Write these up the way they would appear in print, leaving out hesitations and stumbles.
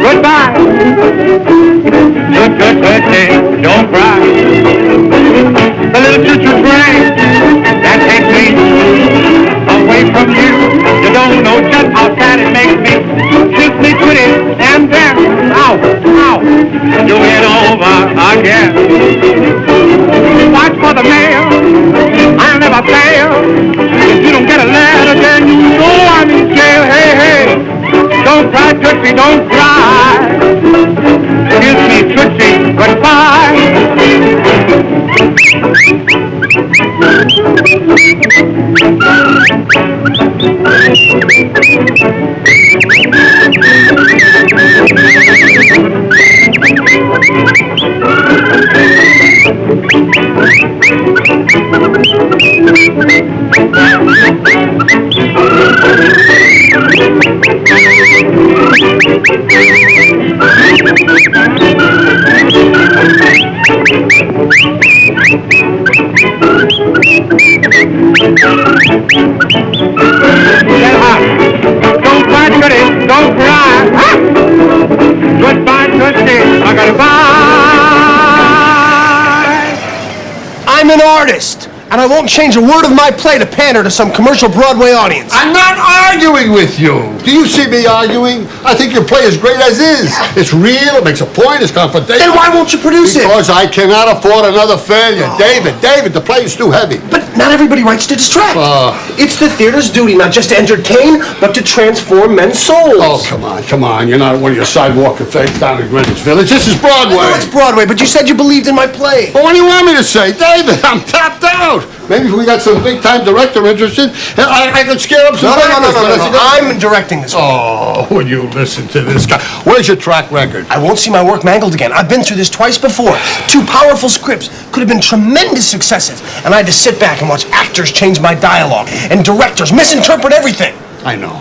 Goodbye. Don't cry. The little choo-choo train that takes me away from you. You don't know just how sad it makes me. Kiss me pretty and then, ow, you get over again. Watch for the mail. I'll never fail. If you don't get a letter, then you know I'm in jail. Hey, don't cry, Tootsie, don't cry. Kiss me, Tootsie, goodbye. Don't cry, Tootsie, don't cry. Goodbye, Tootsie, goodbye. I'm an artist, and I won't change a word of my play to pander to some commercial Broadway audience. I'm not arguing with you. Do you see me arguing? I think your play is great as is. It's real, it makes a point, it's confrontational. Then why won't you produce it? Because I cannot afford another failure. Oh. David, the play is too heavy. But not everybody writes to distract. It's the theater's duty not just to entertain, but to transform men's souls. Oh, come on. You're not one of your sidewalk cafes down in Greenwich Village. This is Broadway. I know it's Broadway, but you said you believed in my play. Well, what do you want me to say? David, I'm tapped out. Maybe if we got some big-time director interested, I could scare up some actors. No. I'm directing this. Oh, would you listen to this guy? Where's your track record? I won't see my work mangled again. I've been through this twice before. 2 powerful scripts could have been tremendous successes, and I had to sit back and watch actors change my dialogue and directors misinterpret everything. I know,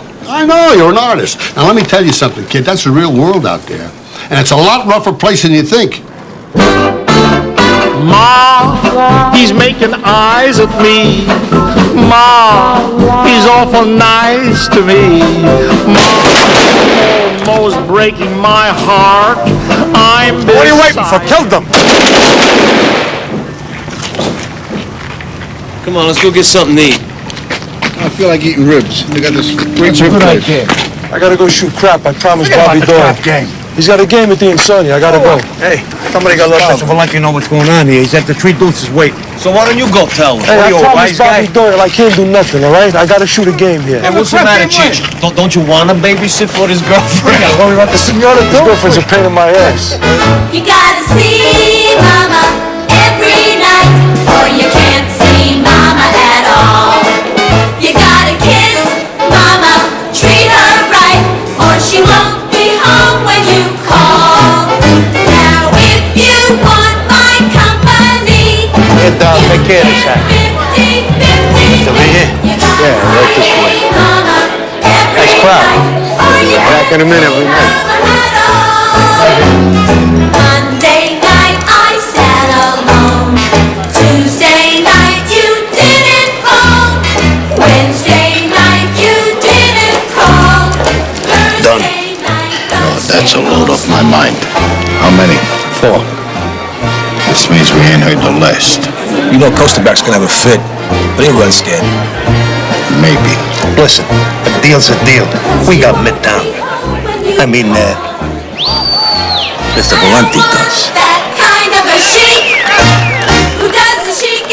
you're an artist. Now, let me tell you something, kid. That's the real world out there, and it's a lot rougher place than you think. Ma, he's making eyes at me. Ma, he's awful nice to me. Ma, almost breaking my heart. I'm beside. What are you waiting for? Kill them! Come on, let's go get something to eat. I feel like eating ribs. They got this great rib place. I gotta go shoot crap. I promised Bobby Doyle. He's got a game with the Insomnia. I gotta go. Hey, somebody got lost. Mr. Valenti know what's going on here. He's at the Three Deuces waiting. So why don't you go tell him? Hey, I promised Bobby Doyle I can't do nothing, all right? I gotta shoot a game here. Hey, what's the matter, Chicho? Don't you want to babysit for this girlfriend? I worry about the senora, too. His girlfriend's a pain in my ass. You gotta see Mama every night, or you can't see Mama at all. You gotta kiss Mama, treat her right, or she won't be home when you call. Now if you want my company, Hey, dog, take care of this house. 50-50. Over here? Yeah, right this way. Nice crowd. Back in a minute, we met. Monday night I sat alone. Tuesday night you didn't phone. Wednesday night you didn't call. Done. Thursday night That's a load off my mind. How many? 4. This means we ain't heard the last. You know Coasterback's gonna have a fit, but he'll run scared. Maybe. Listen, a deal's a deal. We got Midtown. I mean, Mr. Valenti does. that kind of a chic who does the chic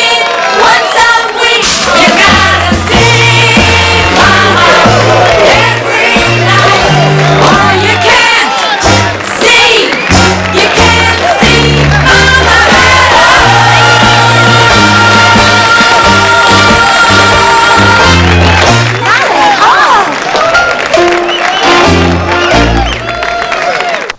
once a week. You gotta see Mama every night, or you can't see. You can't see Mama at all.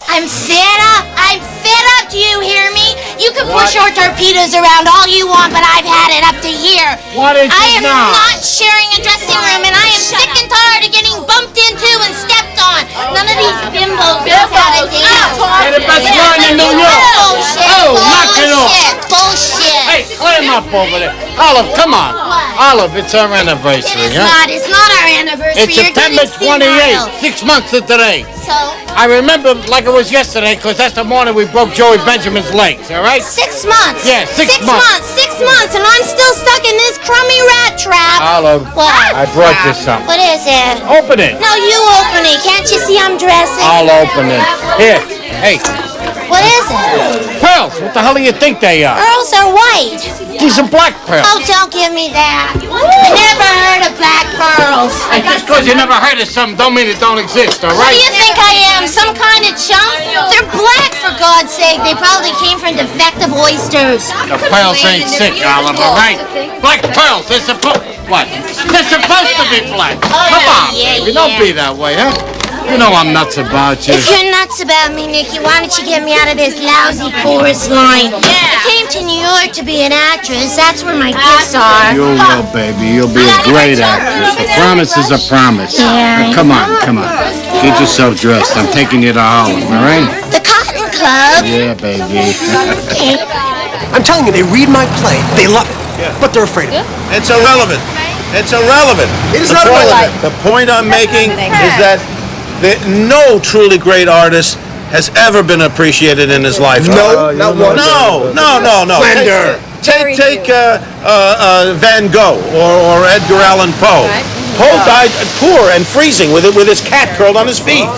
I'm fed up, do you hear me? You can push your torpedoes around all you want, but I've had it up to here. What is I it am now? not sharing a dressing room, and I am sick and tired of getting bumped into and stepped on. None of these bimbos know how to dance. Hey, the best line in New York. Bullshit. Oh, knock it off. Bullshit. Hey, climb up over there. Olive, come on. Olive, it's our anniversary, huh? It's not our anniversary. It's September 28th, 6 months to today. So? I remember like it was yesterday, because that's the morning we broke Joey Benjamin's legs, all right? 6 months. Yeah, 6 months. 6 months, and I'm still stuck in this crummy rat trap. Olive, What? I brought you something. What is it? Open it. No, you open it. Can't you see I'm dressing? I'll open it. Here, hey, What is it? pearls. What the hell do you think they are? Pearls are white. These are black pearls. Oh, don't give me that. I never heard of black pearls. And just because you never heard of something don't mean it don't exist, all What right? do you think I am? Some kind of chump? They're black, for God's sake. They probably came from defective oysters. The pearls ain't sick, Olive, all right? Black pearls, they're supposed... What? They're supposed to be black. Come on, baby, don't be that way, huh? You know I'm nuts about you. If you're nuts about me, Nicky, why don't you get me out of this lousy chorus line? I came to New York to be an actress. That's where my gifts are. You will, baby. You'll be a great actress. A promise is a promise. Yeah. Now, come on. Get yourself dressed. I'm taking you to Harlem, all right? The Cotton Club? Yeah, baby. I'm telling you, they read my play, they love it, but they're afraid of it. It's irrelevant. It's irrelevant. It is not irrelevant. The point I'm making is that no truly great artist has ever been appreciated in his lifetime. No, not one. No. Slender. Take Van Gogh or Edgar Allan Poe. Poe died poor and freezing with his cat curled on his feet.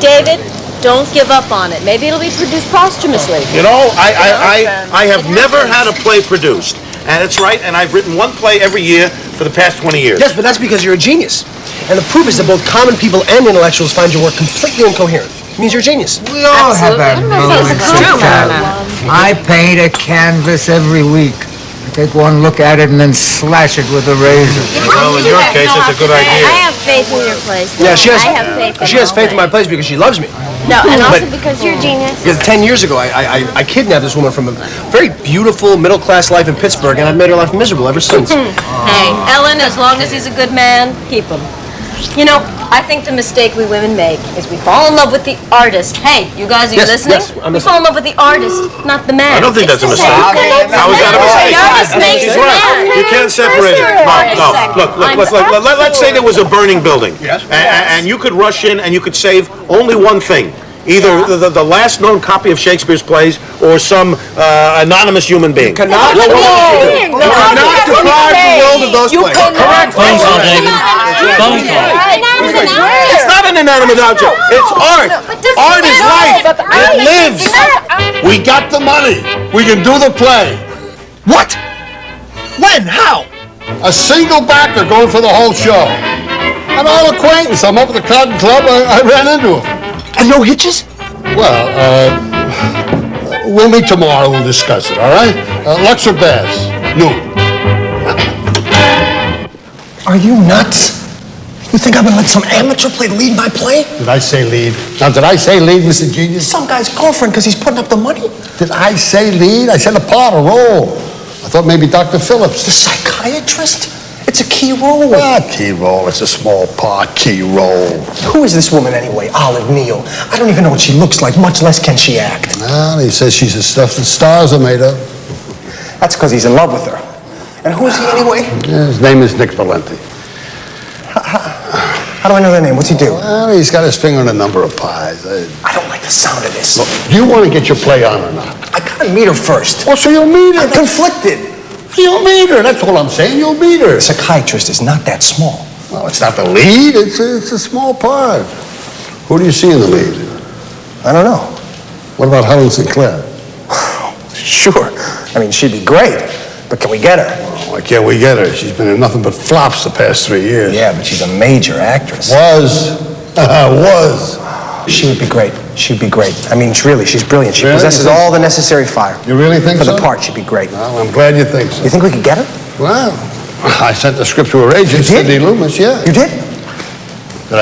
David, don't give up on it. Maybe it'll be produced posthumously. You know, I have never had a play produced. And it's right, and I've written one play every year for the past 20 years. Yes, but that's because you're a genius. And the proof is that both common people and intellectuals find your work completely incoherent. It means you're a genius. We all have that moment. I paint a canvas every week. I take one look at it and then slash it with a razor. Well, in your case, it's a good idea. I have faith in your place. Yeah, she has. I have faith in She has faith in my place because she loves me. No, and also But- because you're a genius. Because 10 years ago, I kidnapped this woman from a very beautiful middle-class life in Pittsburgh, and I've made her life miserable ever since. Hey, Ellen, as long as he's a good man, keep him. You know, I think the mistake we women make is we fall in love with the artist. Hey, you guys, are you listening? yes, I'm we fall in love with the artist, not the man. I don't think that's a mistake. How is that a mistake? The artist makes She's the right. man. You can't separate it. No. Look. Let's say there was a burning building. Yes. And you could rush in and you could save only one thing. Either the last known copy of Shakespeare's plays or some anonymous human being. Cannot deprive the world of those plays. Correct. Phone call, David. Phone call. It's not an inanimate object. It's art. Art is life. It lives. We got the money. We can do the play. What? When? How? A single backer going for the whole show. An old acquaintance. I'm up at the Cotton Club. I ran into him. And no hitches? Well, we'll meet tomorrow. We'll discuss it, all right? Lux or Bass? Noon. Are you nuts? You think I'm gonna let some amateur play lead my play? Did I say lead? Now, did I say lead, Mr. Genius? Some guy's girlfriend because he's putting up the money? Did I say lead? I said a part, a role. I thought maybe Dr. Phillips. The psychiatrist? It's a key role. What key role? It's a small part, key role. Who is this woman anyway? Olive Neal. I don't even know what she looks like, much less can she act. Well, he says she's the stuff that stars are made of. That's because he's in love with her. And who is he anyway? Yeah, his name is Nick Valenti. How do I know that name? What's he do? Well, he's got his finger in a number of pies. I don't like the sound of this. Look, do you want to get your play on or not? I gotta meet her first. Oh, so you'll meet her. I'm conflicted. You'll meet her. That's all I'm saying. You'll meet her. The psychiatrist is not that small. Well, it's not the lead. It's a small part. Who do you see in the lead? I don't know. What about Helen Sinclair? Sure. I mean, she'd be great. But can we get her? Why can't we get her? She's been in nothing but flops the past 3 years. Yeah, but she's a major actress. Was. She would be great. She'd be great. I mean, really, she's brilliant. She possesses all the necessary fire. You really think so? so? For the part, she'd be great. Well, I'm glad you think so. You think we could get her? Well, I sent the script to her agent, Sidney Loomis, yeah. You did? Did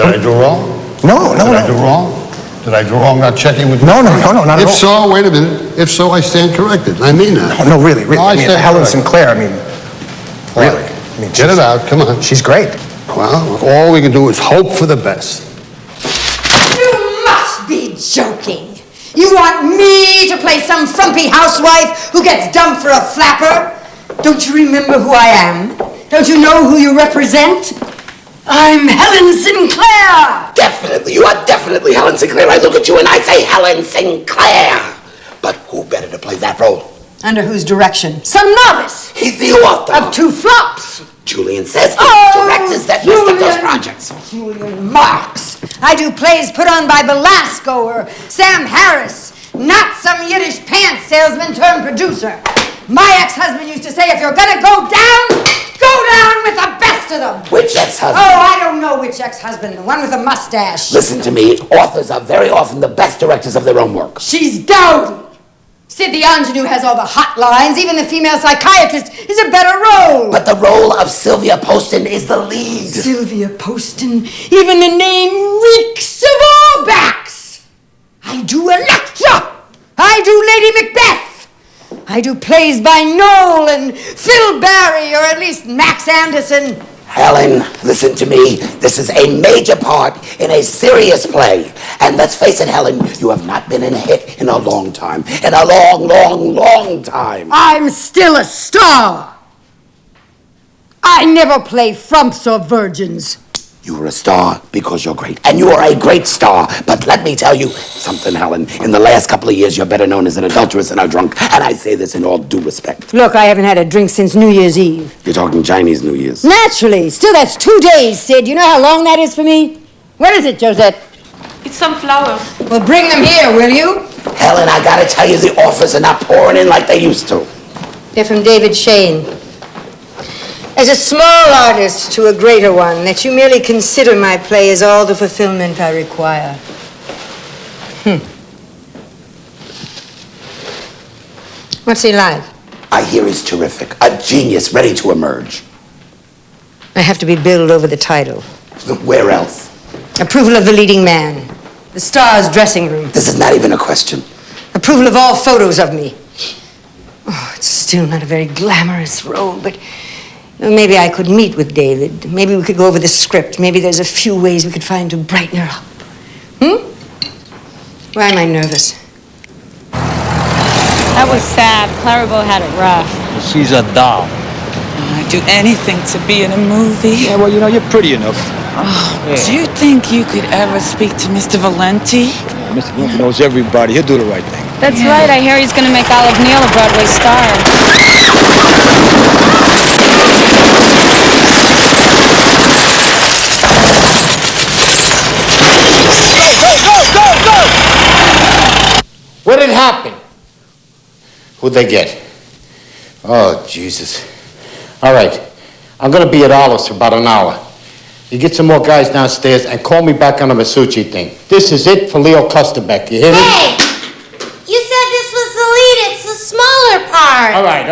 I do wrong? No. Did I do wrong? Did I do wrong not checking with you? No, not at all. If so, wait a minute. If so, I stand corrected. I mean that. No, really. No, I mean, Helen Sinclair, I mean, really. I mean, get it out, come on. She's great. Well, all we can do is hope for the best. You must be joking. You want me to play some frumpy housewife who gets dumped for a flapper? Don't you remember who I am? Don't you know who you represent? I'm Helen Sinclair! Definitely, you are definitely Helen Sinclair. I look at you and I say Helen Sinclair. But who better to play that role? Under whose direction? Some novice! He's the author. Of 2 flops! Julian says he's directors that messed up those projects. Julian Marks. I do plays put on by Belasco or Sam Harris, not some Yiddish pants salesman turned producer. My ex-husband used to say, if you're gonna go down with the best of them. Which ex-husband? Oh, I don't know which ex-husband. The one with the mustache. Listen to me. Authors are very often the best directors of their own work. She's dowdy. Sid the ingenue has all the hot lines. Even the female psychiatrist is a better role. But the role of Sylvia Poston is the lead. Sylvia Poston. Even the name reeks of all backs. I do Electra. I do Lady Macbeth. I do plays by Noel and Phil Barry, or at least Max Anderson. Helen, listen to me. This is a major part in a serious play. And let's face it, Helen, you have not been in a hit in a long time. In a long, long, long time. I'm still a star. I never play frumps or virgins. You are a star because you're great. And you are a great star. But let me tell you something, Helen. In the last couple of years, you're better known as an adulteress and a drunk. And I say this in all due respect. Look, I haven't had a drink since New Year's Eve. You're talking Chinese New Year's. Naturally. Still, that's 2 days, Sid. You know how long that is for me? What is it, Josette? It's some flowers. Well, bring them here, will you? Helen, I gotta tell you, the offers are not pouring in like they used to. They're from David Shayne. As a small artist to a greater one, that you merely consider my play as all the fulfillment I require. What's he like? I hear he's terrific. A genius ready to emerge. I have to be billed over the title. Where else? Approval of the leading man. The star's dressing room. This is not even a question. Approval of all photos of me. Oh, it's still not a very glamorous role, but maybe I could meet with David. Maybe we could go over the script. Maybe there's a few ways we could find to brighten her up. Why am I nervous? That was sad. Clarabelle had it rough. She's a doll. I'd do anything to be in a movie. Yeah, well, you know, you're pretty enough. Do you think you could ever speak to Mr. Valenti? Mr. Valenti knows everybody. He'll do the right thing. That's right. I hear he's going to make Olive Neal a Broadway star. Go! What did happen? Who'd they get? Oh, Jesus. All right. I'm going to be at Olive's for about an hour. You get some more guys downstairs and call me back on the Masucci thing. This is it for Leo Kusterbeck. You hear me? Hey! You said this was the lead. It's the smaller part. All right.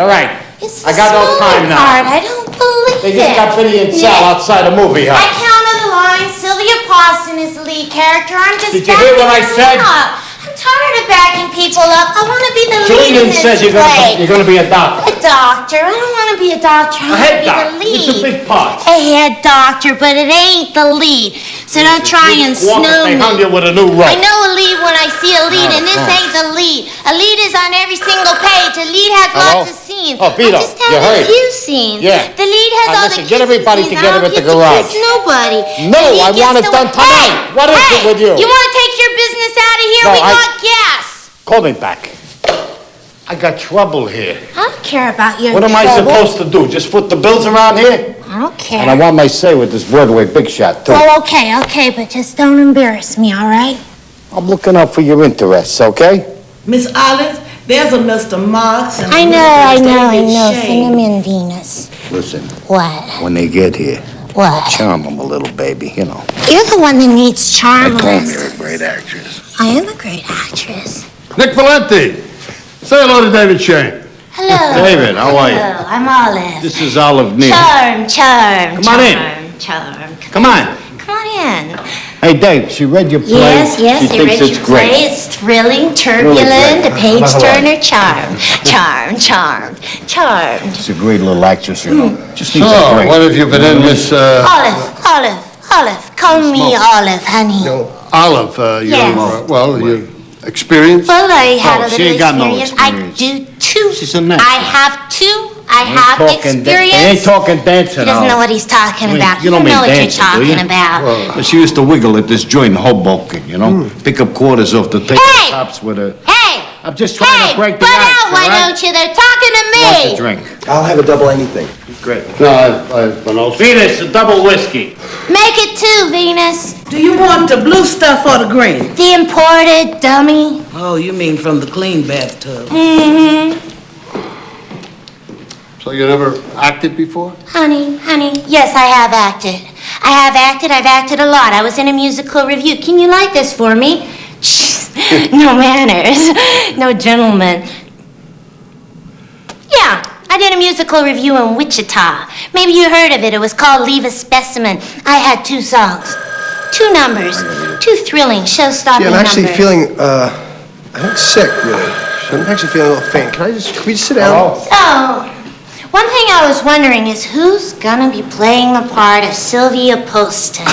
It's the I got no time now. part. I don't believe They just it. got Vinny and Sal outside a movie house. I counted the lines. Sylvia Poston is the lead character. I'm just Did you hear what I said? up. I'm tired of backing people up. I want to be the lead Julian in this says you're play. going to be a doctor. A doctor? I don't want to be a doctor. I A want head to be doctor. the lead. It's a big part. A head doctor, but it ain't the lead. So don't try and snow They me. hung you with a new rope. I know a lead when I see a lead, and this ain't the lead. A lead is on every single page. A lead has Hello? lots of scenes. Oh, Vito, I just have you a heard. few scenes. Yeah. The lead has all Listen, the get everybody scenes. together I at don't the get to garage. kiss nobody. No, The lead I want gets it done tonight. Hey, What is it with you? You want to take your business out of here? No, We I- got gas. Call me back. I got trouble here. I don't care about your What am I trouble. supposed to do? Just foot the bills around here? I don't care. And I want my say with this Broadway big shot, too. Well, okay, but just don't embarrass me, all right? I'm looking out for your interests, okay? Miss Olive, there's a Mr. Marks and I a know. Mr. David Send Shayne. him in, Venus. Listen, What? when they get here, What? charm them a little, baby, you know. You're the one that needs I charm. told him you're a great actress. I am a great actress. Nick Valenti. Say hello to David Shayne. Hello. David, how are you? Hello, I'm Olive. This is Olive Neal. Charm. Come on in. Charm. Come on. Come on in. Hey, Dave, she read your play. Yes, She I thinks read it's your great. play. It's thrilling, turbulent, a page-turner, charm. She's a great little actress, you know. Just needs a So, break. what have you been in, Miss, Olive. Call me Olive, honey. Olive, Yes. Experience? Well, I had a she little ain't got no experience. I experience. do too. She's a nut. I have two. I have experience. They ain't talking dancing. He doesn't know what he's talking about. You don't know mean what dancing, you're do you? talking about. Well, she used to wiggle at this joint in Hoboken, you know? Pick up quarters off the tabletops with a... Hey! I'm just trying to break the butt ice, out, why all right? don't you? They're talking to me. Wants a drink. I'll have a double anything. Great. No, I've been also... Venus, a double whiskey. Make it two, Venus. Do you want the blue stuff or the green? The imported dummy. Oh, you mean from the clean bathtub. Mm-hmm. So you never acted before? Honey, yes, I have acted. I've acted a lot. I was in a musical review. Can you light this for me? No manners. No gentleman. Yeah, I did a musical review in Wichita. Maybe you heard of it. It was called Leave a Specimen. I had 2 songs, 2 numbers, 2 thrilling, show-stopping I'm actually numbers. feeling, I think sick, really. I'm actually feeling a little faint. Can we just sit down? So, one thing I was wondering is who's gonna be playing the part of Sylvia Poston?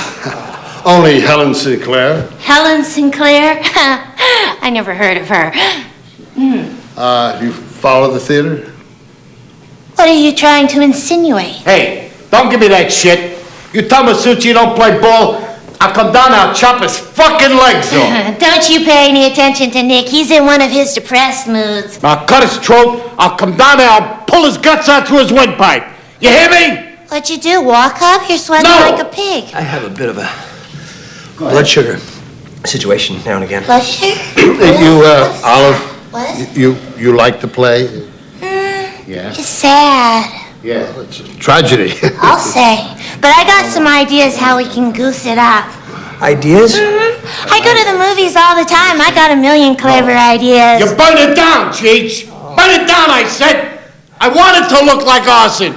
Only Helen Sinclair. Helen Sinclair? I never heard of her. You follow the theater? What are you trying to insinuate? Hey, don't give me that shit. You tell Masucci you don't play ball, I'll come down and I'll chop his fucking legs off. Don't you pay any attention to Nick. He's in one of his depressed moods. I'll cut his throat, I'll come down and I'll pull his guts out through his windpipe. You hear me? What'd you do, walk up? You're sweating like a pig. I have a bit of a blood sugar situation now and again. Blood sugar? You, Olive, What? you like to play? Yeah. It's sad. Yeah, it's a tragedy. I'll say. But I got some ideas how we can goose it up. Ideas? I go to the movies all the time. I got a million clever ideas. You burn it down, Cheech. Burn it down, I said. I want it to look like arson.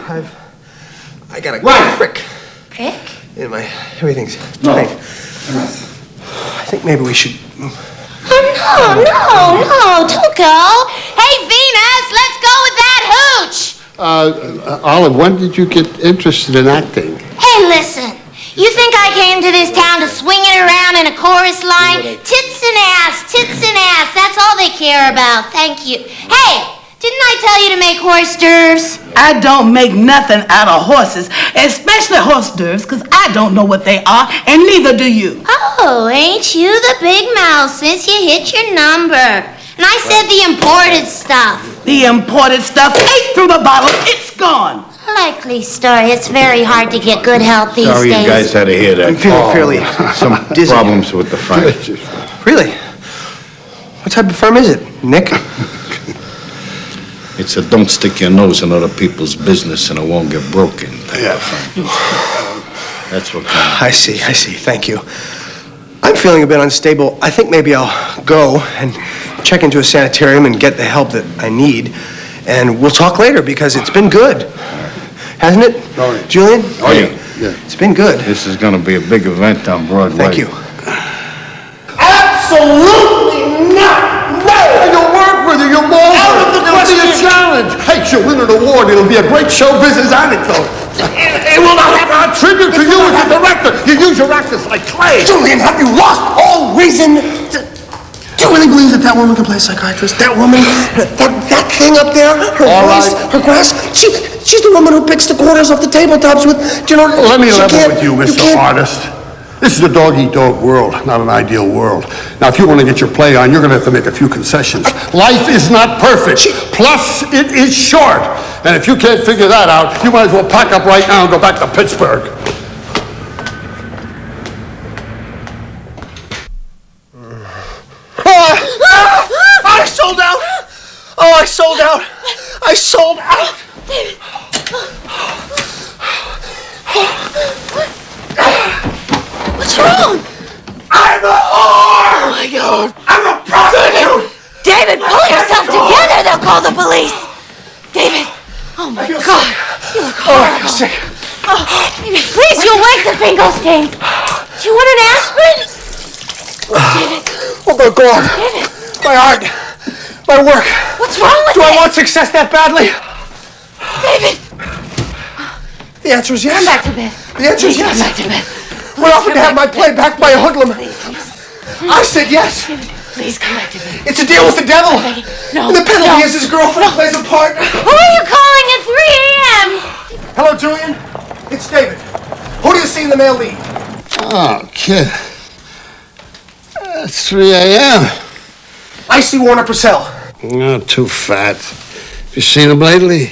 I got a Right. Prick? in my, everything's tight. I think maybe we should... Oh, no, don't go. Hey, Venus, let's go with that hooch. Olive, when did you get interested in acting? Hey, listen. You think I came to this town to swing it around in a chorus line? Tits and ass, that's all they care about. Thank you. Hey, didn't I tell you to make horse nerves? I don't make nothing out of horses, especially horse nerves, because I don't know what they are, and neither do you. Oh, ain't you the big mouth since you hit your number? And I said the imported stuff. The imported stuff ate through the bottle. It's gone. Likely story. It's very hard to get good help these Sorry days. you guys had to hear that. I'm feeling fairly Some dizzy. problems with the front. Really? What type of firm is it, Nick? It's a don't stick your nose in other people's business and it won't get broken. Yeah. That's what kind I see. Thank you. I'm feeling a bit unstable. I think maybe I'll go and check into a sanitarium and get the help that I need. And we'll talk later because it's been good. Hasn't it, Julian? Oh, yeah. It's been good. This is going to be a big event on Broadway. Thank you. Absolutely not! No! You'll work with her, you'll mold her. Out of the question. It'll be a challenge. Hey, she'll win an award. It'll be a great show business anecdote. It will not have a tribute to you as a director. You use your actors like clay. Julian, have you lost all reason to... Do you really believe that woman can play a psychiatrist? That woman, that thing up there, her voice, her grasp, she's the woman who picks the quarters off the tabletops with, you know... Let me level with you, Mr. can't- Artist. This is a dog-eat-dog world, not an ideal world. Now, if you want to get your play on, you're going to have to make a few concessions. Life is not perfect. Plus, it is short. And if you can't figure that out, you might as well pack up right now and go back to Pittsburgh. I sold out! Oh, I sold out! I sold out! What's wrong? I'm a whore! Oh, my God. I'm a prostitute! David, pull yourself together. They'll call the police. David. Oh, my God. You look horrible. I feel sick. Oh, David, please, you'll wake the Finkelsteins. Do you want an aspirin? David. Oh, my God. David. My art. My work. What's wrong with Do it? I want success that badly? David. The answer is yes. Come back to bed. The answer is yes. Come back to bed. We're offered to have my play back by a hoodlum. I said yes. Please come back to me. It's a deal with the devil. No. And the penalty is his girlfriend plays a part. Who are you calling at 3 a.m.? Hello, Julian. It's David. Who do you see in the male lead? Oh, kid. It's 3 a.m. I see Warner Purcell. No, too fat. You seen him lately?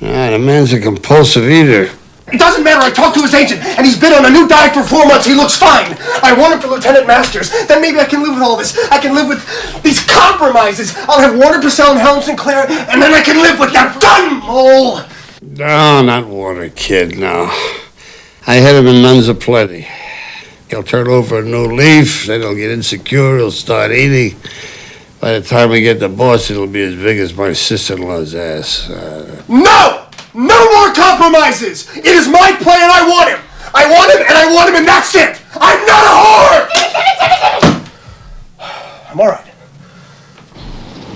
The man's a compulsive eater. It doesn't matter. I talked to his agent, and he's been on a new diet for 4 months. He looks fine. I want him for Lieutenant Masters. Then maybe I can live with all this. I can live with these compromises. I'll have Warner Purcell and Helen Sinclair, and then I can live with that gun mole. No, not Warner, kid, no. I had him in nuns aplenty. He'll turn over a new leaf, then he'll get insecure, he'll start eating. By the time we get the boss, it'll be as big as my sister-in-law's ass. No! No more compromises! It is my plan, and I want him! I want him, and I want him, and that's it! I'm not a whore! I'm all right.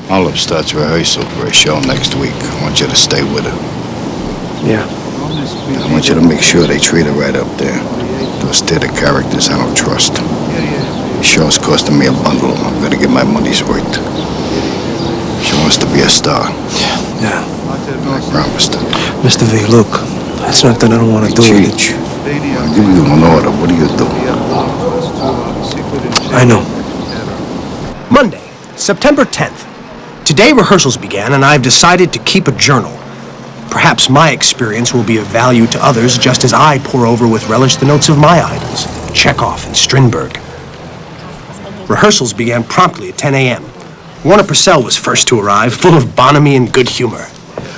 Olive starts rehearsal for a show next week. I want you to stay with her. Yeah. I want you to make sure they treat her right up there. Those theater characters I don't trust. The show's costing me a bundle. I'm gonna get my money's worth. She wants to be a star. Yeah. I promised her. Mr. V, look, it's not that I don't want to do it. Cheech, I'll give you an order. What do you do? I know. Monday, September 10th. Today rehearsals began, and I've decided to keep a journal. Perhaps my experience will be of value to others, just as I pore over with relish the notes of my idols, Chekhov and Strindberg. Rehearsals began promptly at 10 a.m. Warner Purcell was first to arrive, full of bonhomie and good humor.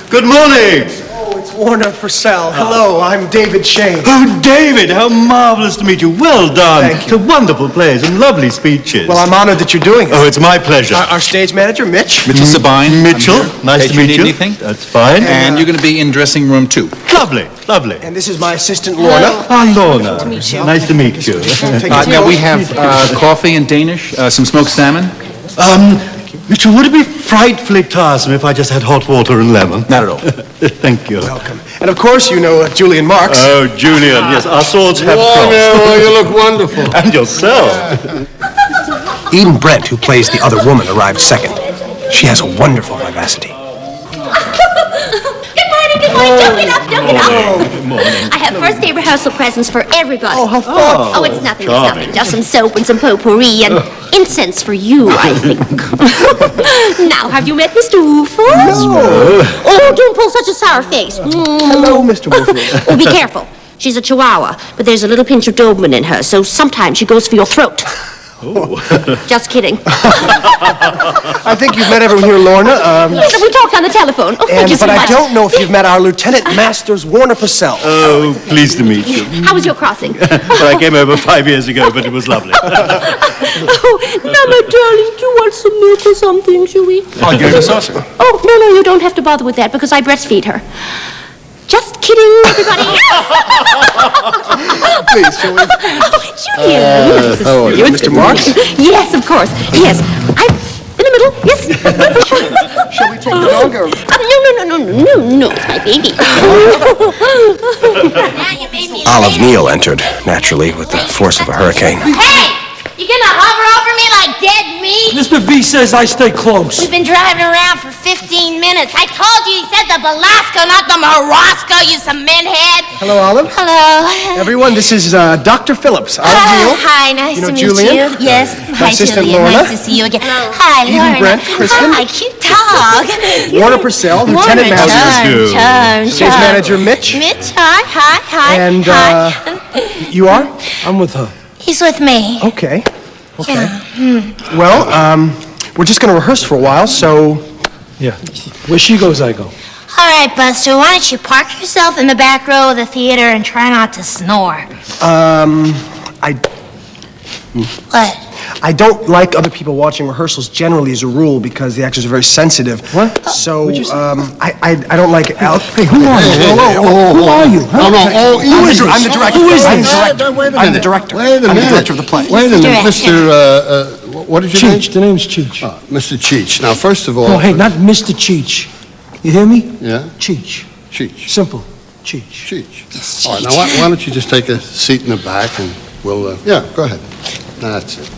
Good morning! Oh, it's Warner Purcell. Hello, I'm David Shayne. Oh, David, how marvelous to meet you. Well done. Thank you. It's a wonderful plays and lovely speeches. Well, I'm honored that you're doing it. Oh, it's my pleasure. Our stage manager, Mitch. Mitchell Sabine. Mitchell, nice to meet you. Anything? That's fine. And you're going to be in dressing room 2. Lovely, lovely. And this is my assistant, Lorna. Ah, Lorna. Nice to meet you. Now we have coffee in Danish, some smoked salmon. Mitchell, would it be frightfully tiresome if I just had hot water and lemon? Not at all. Thank you. Welcome. And of course, you know Julian Marks. Oh, Julian, yes, our swords have crossed. Oh, you look wonderful. And yourself. Eden Brent, who plays the other woman, arrived second. She has a wonderful vivacity. Good morning, don't get up, don't get up. Good morning. I have first day rehearsal presents for everybody. Oh, how thoughtful. Oh, it's nothing, charming. it's nothing. Just some soap and some potpourri and incense for you, I think. Now, have you met Mr. Woofers? No. Oh, don't pull such a sour face. Hello, Mr. Woofers. Oh, be careful. She's a chihuahua, but there's a little pinch of Doberman in her, so sometimes she goes for your throat. Oh. Just kidding. I think you've met everyone here, Lorna. Yes, we talked on the telephone. Oh, thank you so But much. I don't know if you've met our Lieutenant Masters, Warner Purcell. Oh, pleased to meet you. How was your crossing? Well, I came over 5 years ago, but it was lovely. Oh, now, my darling, do you want some milk or something, shall we? I'll give you a saucer. Oh, no, you don't have to bother with that because I breastfeed her. Just kidding, everybody. Please, shall we? Oh, Julian. How are you, Mr. Marks? Yes, of course. Yes. I'm in the middle. Yes. Shall we take the dog or? No, it's my baby. Olive Neal entered, naturally, with the force of a hurricane. Hey! You gonna hover over me like dead meat? Mr. V says I stay close. We've been driving around for 15 minutes. I told you he said the Velasco, not the Morosco, you cement head. Hello, Olive. Hello. Everyone, this is Dr. Phillips. Olive Neal. Hi, nice You know to meet Julian? you. Yes. Hi, assistant Julian. Lorna. Nice to see you again. Hi, Eden Lorna. Brent, Kristen. Hi, cute dog. Warner Purcell, Lieutenant Masters. Charm. Stage manager, Mitch. Mitch, hi. And, hi. You are? I'm with her. He's with me. Okay. Yeah. Well, we're just going to rehearse for a while, so... Yeah. Where she goes, I go. All right, Buster, why don't you park yourself in the back row of the theater and try not to snore? What? I don't like other people watching rehearsals generally as a rule because the actors are very sensitive. What? So, I don't like it. Hey, who are you? Who are you? I'm the director. Who is this? I'm the director. Wait a minute. I'm the director of the play. Wait a minute, Mr. What is your name? Cheech. The name's Cheech. Mr. Cheech. Now, first of all... No, hey, not Mr. Cheech. You hear me? Yeah? Cheech. Cheech. Simple. Cheech. Cheech. All right, now why don't you just take a seat in the back and we'll... yeah, go ahead. That's it.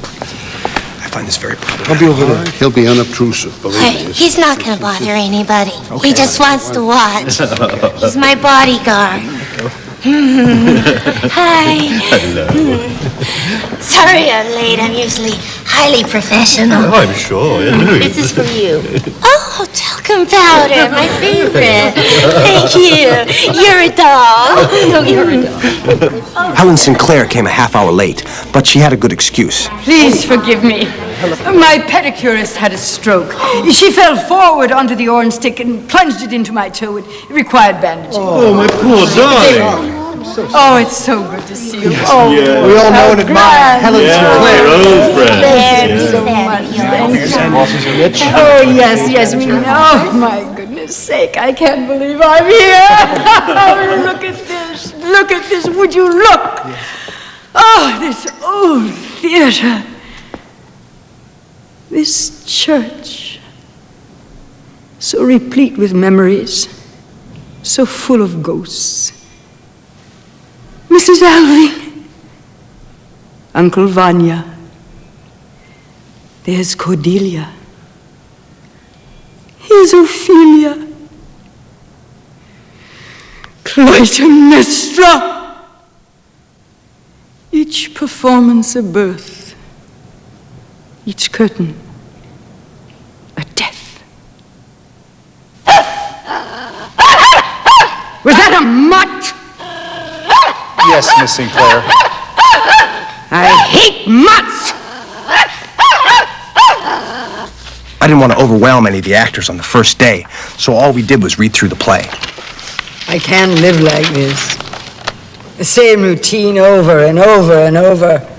find this very productive. I'll be over there. He'll be unobtrusive, believe Hey, me. he's not gonna bother anybody. Okay. He just wants to watch. He's my bodyguard. Hi. Hello. Sorry I'm late. I'm usually highly professional. Oh, I'm sure. This is for you. Oh, talcum powder, my favorite. Thank you. You're a doll. Oh, you're a doll. Helen Sinclair came a half hour late, but she had a good excuse. Please forgive me. My pedicurist had a stroke. She fell forward onto the orange stick and plunged it into my toe. It required bandaging. Oh, my poor darling. Oh, it's so good to see you. Yes. Oh, Yeah. We all know and admire Helen Sinclair. Old friends. Oh, yes, we know. Oh, my goodness sake, I can't believe I'm here. Look at this. Look at this. Would you look? Oh, this old theater. This church. So replete with memories. So full of ghosts. Mrs. Alving. Uncle Vanya. There's Cordelia. Here's Ophelia. Clytemnestra. Each performance a birth. Each curtain a death. Was that a mutt? Yes, Miss Sinclair. I hate mutts! I didn't want to overwhelm any of the actors on the first day, so all we did was read through the play. I can't live like this. The same routine over and over and over.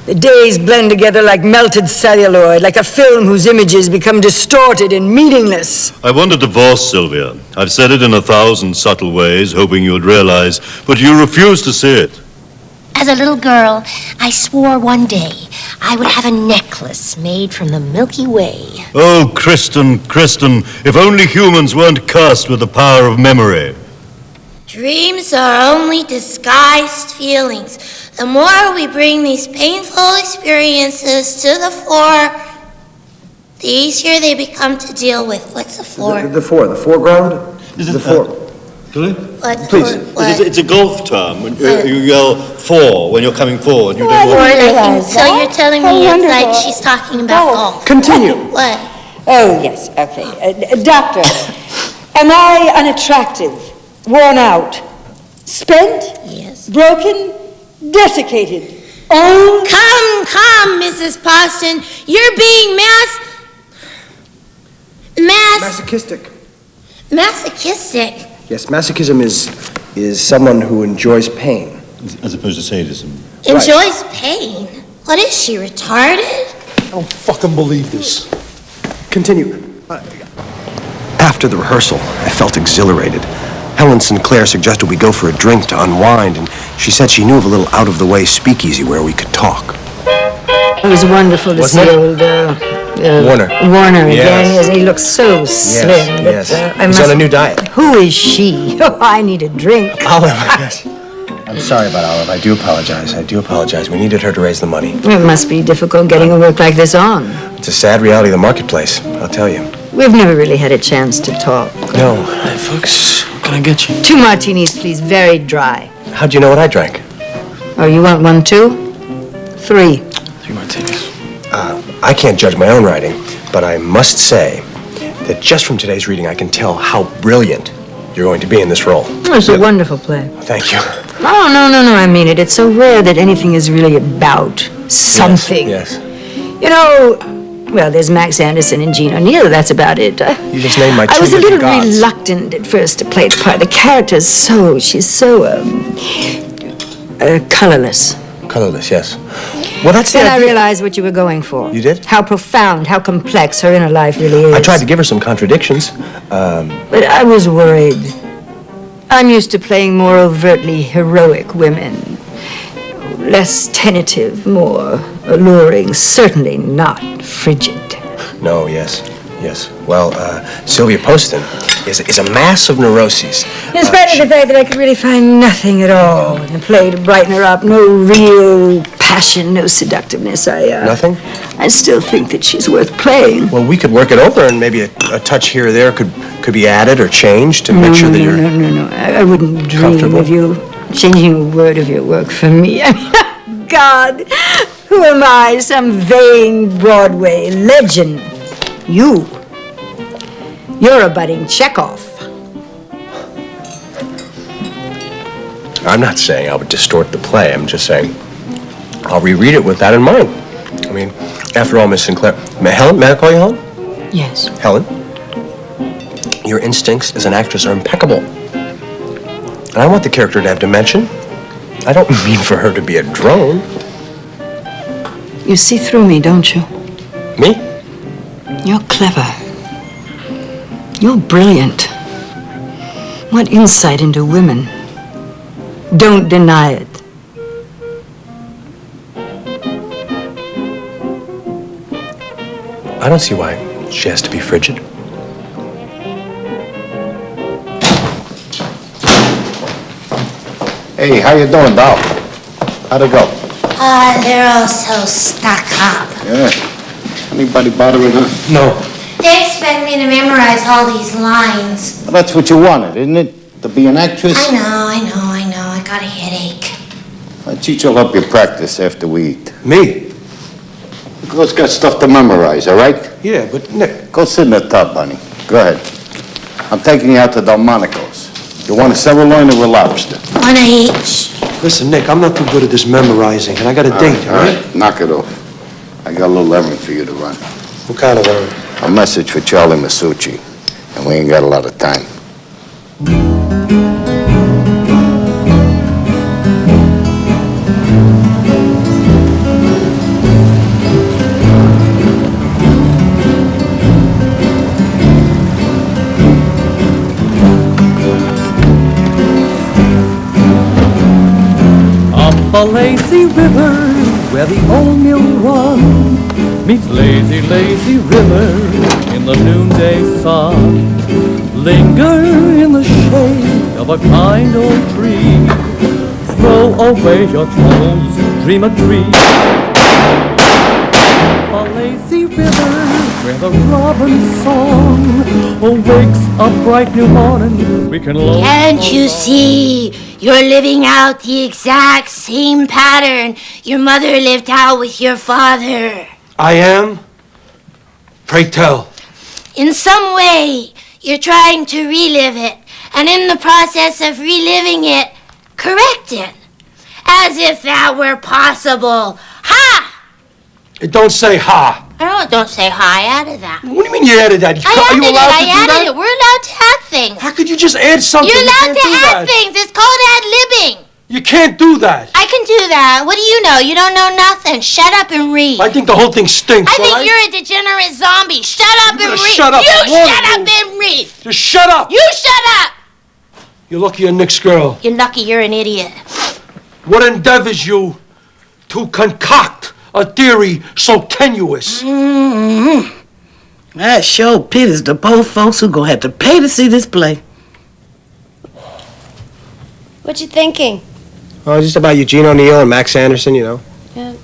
The days blend together like melted celluloid, like a film whose images become distorted and meaningless. I want a divorce, Sylvia. I've said it in 1,000 subtle ways, hoping you'd realize, but you refuse to see it. As a little girl, I swore one day I would have a necklace made from the Milky Way. Oh, Kristen, if only humans weren't cursed with the power of memory. Dreams are only disguised feelings. The more we bring these painful experiences to the fore, the easier they become to deal with. What's the floor? The foreground? Is it the fore? What? Please. It's a golf term. When you yell "for" when you're coming forward. You don't want. So you're telling me it's like she's talking about golf. Continue. What? Oh, yes, okay. Doctor, am I unattractive, worn out, spent, Yes. broken, desiccated? Oh, Come, Mrs. Poston. You're being masochistic. Yes, masochism is someone who enjoys pain. As opposed to sadism. Enjoys pain. What is she, retarded? I don't fucking believe this. Continue. After the rehearsal, I felt exhilarated. Helen Sinclair suggested we go for a drink to unwind, and she said she knew of a little out-of-the-way speakeasy where we could talk. it was wonderful to see old Warner again. Yes, he looks so slim. Yes. He's on a new diet. Who is she? Oh, I need a drink. Olive, yes. I'm sorry about Olive. I do apologize. We needed her to raise the money. It must be difficult getting a work like this on. It's a sad reality of the marketplace, I'll tell you. We've never really had a chance to talk. No. Hey, folks, what can I get you? 2 martinis, please, very dry. How'd you know what I drank? Oh, you want 1 too? 3. 3 martinis. I can't judge my own writing, but I must say that just from today's reading, I can tell how brilliant you're going to be in this role. Oh, it's a wonderful play. Thank you. Oh, no, I mean it. It's so rare that anything is really about something. Yes. You know, well, there's Max Anderson and Jean O'Neill. That's about it. You just named my two I was a little gods. reluctant at first to play the part. The character's she's so colorless. Colorless, yes. Well, that's Then the I idea. realized what you were going for. You did? How profound, how complex her inner life really is. I tried to give her some contradictions. But I was worried. I'm used to playing more overtly heroic women. Less tentative, more alluring, certainly not frigid. No, yes. Yes. Well, Sylvia Poston is a mass of neuroses. In spite of the fact that I could really find nothing at all in the play to brighten her up, no real passion, no seductiveness, Nothing? I still think that she's worth playing. Well, we could work it over, and maybe a touch here or there could be added or changed to make sure that you're No. I wouldn't dream of you changing a word of your work for me. I mean, God, who am I? Some vain Broadway legend. You're a budding Chekhov. I'm not saying I would distort the play. I'm just saying I'll reread it with that in mind. I mean, after all, Miss Sinclair... Helen? May I call you Helen? Yes. Helen, your instincts as an actress are impeccable. And I want the character to have dimension. I don't mean for her to be a drone. You see through me, don't you? Me? You're clever. You're brilliant. What insight into women. Don't deny it. I don't see why she has to be frigid. Hey, how you doing, doll? How'd it go? They're all so stuck up. Yeah. Anybody bothering her? No. They expect me to memorize all these lines. Well, that's what you wanted, isn't it? To be an actress? I know. I got a headache. My teacher will help you practice after we eat. Me? The girl's got stuff to memorize, all right? Yeah, but Nick... Go sit in the tub, honey. Go ahead. I'm taking you out to Delmonico's. You want a sirloin or a lobster? One each. Listen, Nick, I'm not too good at this memorizing, and I got a date, all right? Knock it off. I got a little errand for you to run. What kind of errand? A message for Charlie Masucci, and we ain't got a lot of time. A lazy river where the old mill runs meets lazy, lazy river in the noonday sun. Linger in the shade of a kind old tree. Throw away your troubles, dream a dream. A lazy river where the robin's song awakes a bright new morning. We can low. Can't you see? You're living out the exact same pattern your mother lived out with your father. I am? Pray tell. In some way, you're trying to relive it, and in the process of reliving it, correct it. As if that were possible. Ha! It don't say ha. Don't say hi. I added that. What do you mean you added that? I added it. We're allowed to add things. How could you just add something? You're allowed to add things. It's called ad-libbing. You can't do that. I can do that. What do you know? You don't know nothing. Shut up and read. I think the whole thing stinks. I think you're a degenerate zombie. Shut up and read. Shut up. You shut up and read. Just shut up. You shut up. You're lucky you're Nick's girl. You're lucky you're an idiot. What endeavors you to concoct a theory so tenuous? That sure pities the poor folks who gonna have to pay to see this play. What you thinking? Oh, just about Eugene O'Neill and Max Anderson, you know. Yeah.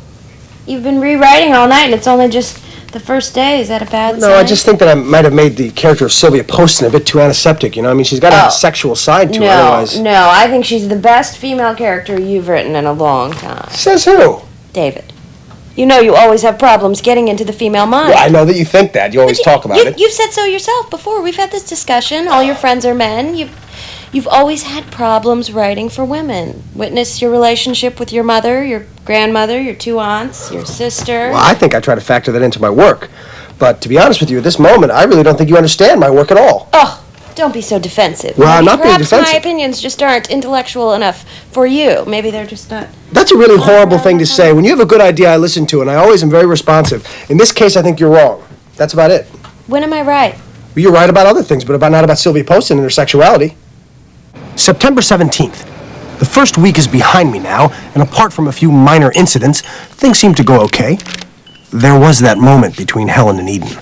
You've been rewriting all night, and it's only just the first day. Is that a bad sign? No, I just think that I might have made the character of Sylvia Poston a bit too antiseptic, you know? I mean, she's got to have a sexual side to her, otherwise... No, I think she's the best female character you've written in a long time. Says who? David. You know you always have problems getting into the female mind. Well, I know that you think that. You always talk about it. You've said so yourself before. We've had this discussion. All your friends are men. You've always had problems writing for women. Witness your relationship with your mother, your grandmother, your two aunts, your sister. Well, I think I try to factor that into my work. But to be honest with you, at this moment, I really don't think you understand my work at all. Oh, don't be so defensive. Well, I'm not being Perhaps defensive. my opinions just aren't intellectual enough for you. Maybe they're just not. That's a really horrible thing to say. When you have a good idea, I listen to, and I always am very responsive. In this case, I think you're wrong. That's about it. When am I right? Well, you're right about other things, but not about Sylvia Poston and her sexuality. September 17th. The first week is behind me now, and apart from a few minor incidents, things seem to go okay. There was that moment between Helen and Eden.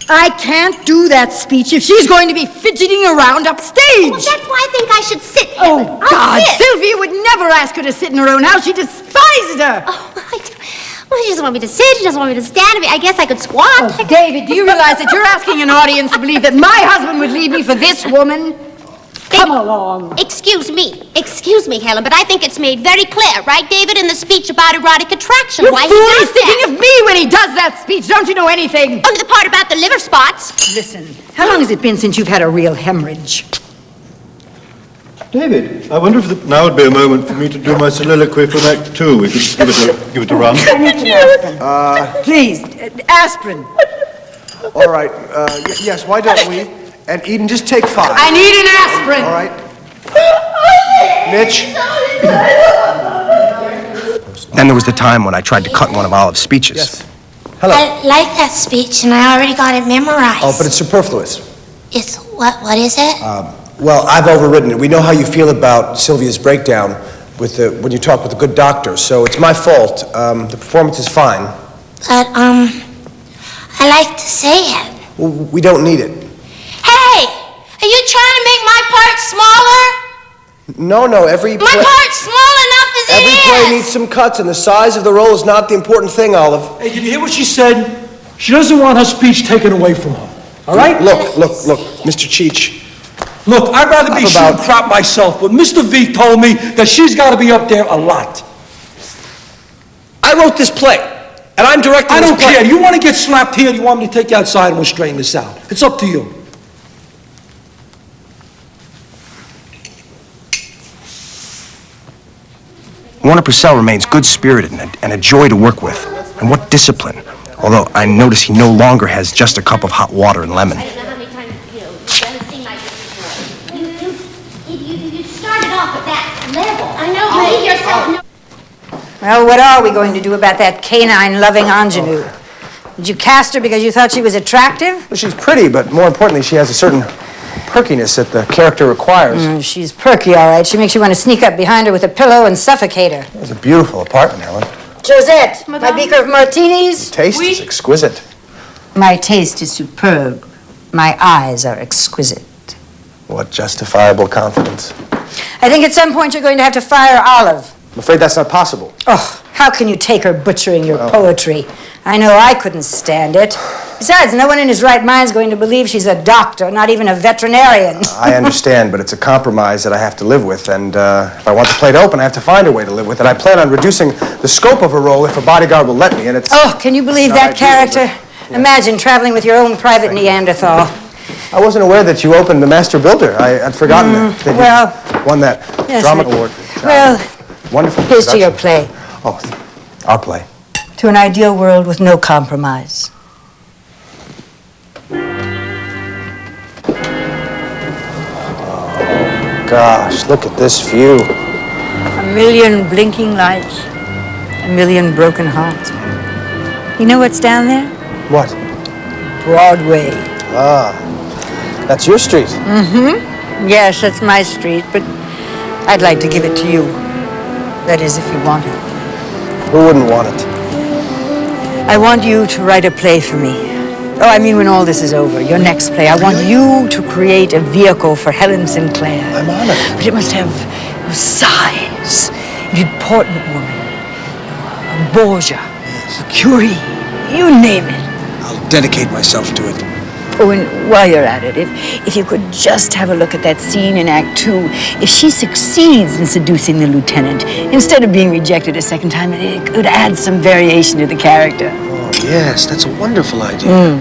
I can't do that speech if she's going to be fidgeting around upstage. Well, that's why I think I should sit. Oh, Helen. God, I'll sit. Sylvia would never ask her to sit in her own house. She despises her. Oh, well, she doesn't want me to sit. She doesn't want me to stand. I guess I could squat. Oh, David, do you realize that you're asking an audience to believe that my husband would leave me for this woman? Come along. Excuse me, Helen, but I think it's made very clear, right, David, in the speech about erotic attraction. You why fool, he he's does thinking that. of me when he does that speech. Don't you know anything? Only the part about the liver spots. Listen, how long has it been since you've had a real hemorrhage? David, I wonder if now would be a moment for me to do my soliloquy for Act 2. We could give it a run. I need some aspirin. Please, aspirin. All right, yes, why don't we? And Eden, just take 5. I need an aspirin. All right. Mitch? Then there was the time when I tried to cut one of Olive's speeches. Yes. Hello. I like that speech, and I already got it memorized. Oh, but it's superfluous. It's what is it? Well, I've overridden it. We know how you feel about Sylvia's breakdown when you talk with a good doctor, so it's my fault. The performance is fine. But, I like to say it. Well, we don't need it. Hey! Are you trying to make my part smaller? No, every My part's small enough as it every is! play needs some cuts, and the size of the role is not the important thing, Olive. Hey, did you hear what she said? She doesn't want her speech taken away from her. All right? Look, Mr. Cheech. Look, I'd rather be shooting crap myself, but Mr. V told me that she's got to be up there a lot. I wrote this play, and I'm directing this play. I don't care. Do you want to get slapped here, or do you want me to take you outside and we'll straighten this out? It's up to you. Warner Purcell remains good-spirited and a joy to work with. And what discipline. Although I notice he no longer has just a cup of hot water and lemon. I don't know how many times, you've done a scene like this before. You started off at that level. I know, you leave yourself no... Well, what are we going to do about that canine-loving ingenue? Did you cast her because you thought she was attractive? Well, she's pretty, but more importantly, she has a certain perkiness that the character requires. She's perky, all right. She makes you want to sneak up behind her with a pillow and suffocate her. It's a beautiful apartment, Helen. Josette, my beaker of martinis. Taste is exquisite. My taste is superb. My eyes are exquisite. What justifiable confidence. I think at some point you're going to have to fire Olive. I'm afraid that's not possible. Oh, how can you take her butchering your poetry? I know I couldn't stand it. Besides, no one in his right mind is going to believe she's a doctor, not even a veterinarian. I understand, but it's a compromise that I have to live with, and if I want the play to open, I have to find a way to live with it. I plan on reducing the scope of her role if a bodyguard will let me, and it's... Oh, can you believe that character? Imagine traveling with your own private Neanderthal. I wasn't aware that you opened The Master Builder. I'd forgotten that you won that drama award. Well, wonderful. Here's to your play. Oh, our play. To an ideal world with no compromise. Gosh, look at this view. A million blinking lights, a million broken hearts. You know what's down there? What? Broadway. Ah, that's your street. Mm-hmm. Yes, that's my street, but I'd like to give it to you. That is, if you want it. Who wouldn't want it? I want you to write a play for me. Oh, I mean when all this is over, your next play. I want you to create a vehicle for Helen Sinclair. I'm honored. But it must have size, an important woman, a Borgia, a Curie, you name it. I'll dedicate myself to it. Oh, and while you're at it, if you could just have a look at that scene in Act 2, if she succeeds in seducing the lieutenant, instead of being rejected a second time, it could add some variation to the character. Oh, yes, that's a wonderful idea.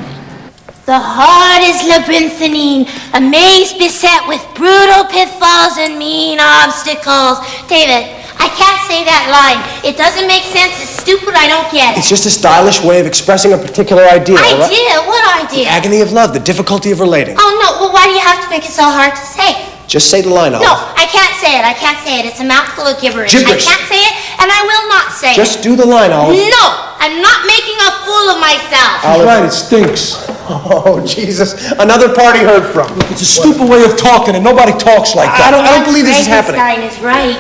The heart is labyrinthine, a maze beset with brutal pitfalls and mean obstacles. David, I can't say that line. It doesn't make sense. It's stupid. I don't get it. It's just a stylish way of expressing a particular idea. all right? Idea? What idea? The agony of love, the difficulty of relating. Oh, no. Well, why do you have to make it so hard to say? Just say the line, Olive. No, I can't say it. I can't say it. It's a mouthful of gibberish. Gibberish. I can't say it, and I will not say it. Just do the line, Olive. No, I'm not making a fool of myself. She's right. It stinks. Oh, Jesus. Another party heard from. Look, it's a stupid way of talking, and nobody talks like that. I don't believe this is happening. Frankenstein is right.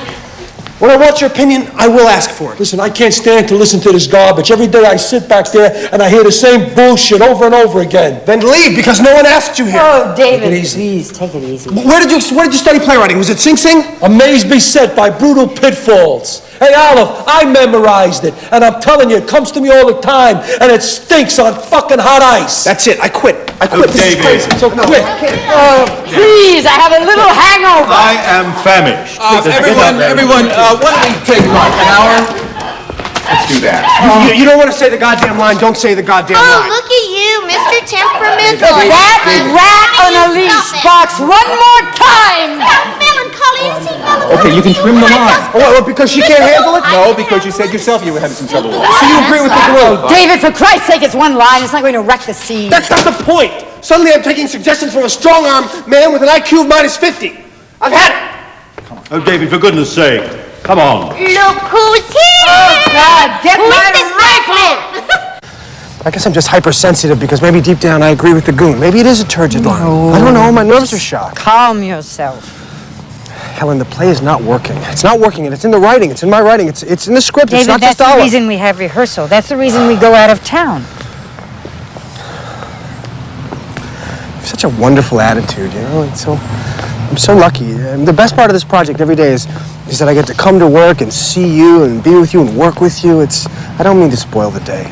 When I want your opinion, I will ask for it. Listen, I can't stand to listen to this garbage. Every day I sit back there and I hear the same bullshit over and over again. Then leave, because no one asked you here. Oh, David, please, take it easy. Where did you study playwriting? Was it Sing Sing? A maze beset by brutal pitfalls. Hey, Olive, I memorized it, and I'm telling you, it comes to me all the time, and it stinks on fucking hot ice. That's it. I quit. This is crazy. So quit. Please, I have a little hangover. I am famished. Everyone, why don't we take lunch? An hour? Let's do that. You don't want to say the goddamn line, don't say the goddamn Oh, line. look at you, Mr. Temperamental. That rat on a leash box one more time. Melancholy, is he melancholy? Okay, you can trim the line. Oh, what, because she can't handle it? No, because you said yourself you were having some trouble with it. So you agree with the girl? David, for Christ's sake, it's one line. It's not going to wreck the scene. That's not the point. Suddenly I'm taking suggestions from a strong-armed man with an IQ of -50. I've had it. Oh, David, for goodness sake. Come on. Look who's here! Oh, God, get Who's my this rifle! I guess I'm just hypersensitive because maybe deep down I agree with the goon. Maybe it is a turgid line. I don't know. My nerves are shot. Calm yourself. Helen, the play is not working. It's not working, and it's in the writing. It's in my writing. It's in the script. David, it's not that's just the Olive. reason we have rehearsal. That's the reason we go out of town. Such a wonderful attitude, you know. I'm so lucky. The best part of this project every day is that I get to come to work and see you and be with you and work with you. I don't mean to spoil the day.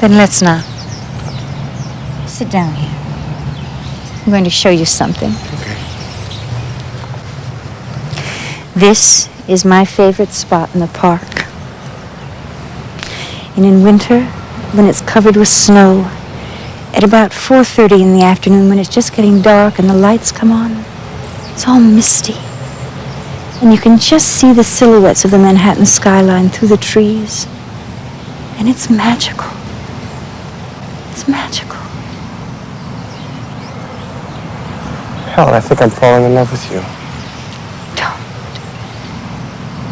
Then let's not. Sit down here. I'm going to show you something. Okay. This is my favorite spot in the park. And in winter, when it's covered with snow, at about 4:30 in the afternoon, when it's just getting dark and the lights come on, it's all misty. And you can just see the silhouettes of the Manhattan skyline through the trees. And it's magical. It's magical. Helen, I think I'm falling in love with you. Don't.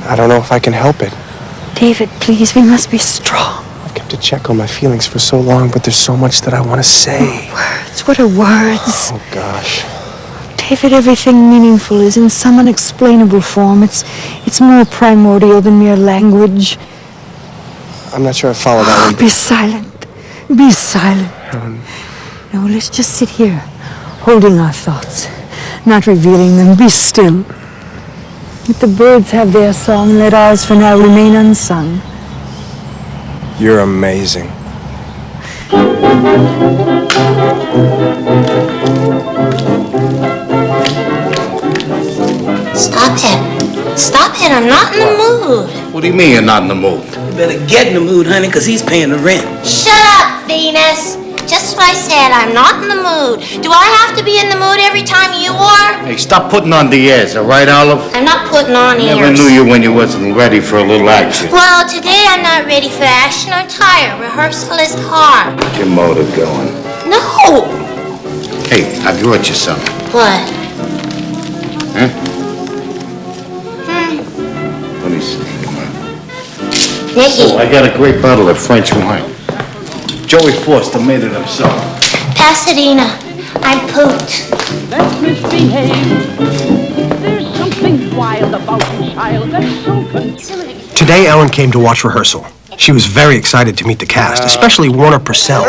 I don't know if I can help it. David, please, we must be strong. I've kept a check on my feelings for so long, but there's so much that I want to say. Words, what are words? Oh, gosh. David, everything meaningful is in some unexplainable form. It's more primordial than mere language. I'm not sure I follow that one. Be silent. Be silent. No, let's just sit here, holding our thoughts, not revealing them. Be still. Let the birds have their song, let ours for now remain unsung. You're amazing. Stop it. Stop it, I'm not in the mood. What do you mean you're not in the mood? You better get in the mood, honey, because he's paying the rent. Shut up, Venus. Just what I said, I'm not in the mood. Do I have to be in the mood every time you are? Hey, stop putting on the airs, all right, Olive? I'm not putting on airs. Never knew you when you wasn't ready for a little action. Well, today I'm not ready for action. I'm tired. Rehearsal is hard. Get your motor going. No. Hey, I brought you something. What? Huh? Let me see. Come on. Nicky. Oh, I got a great bottle of French wine. Joey Foster made it himself. Pasadena. I'm pooped. Let's misbehave. There's something wild about you, child. That's so concerning. Today, Ellen came to watch rehearsal. She was very excited to meet the cast, especially Warner Purcell.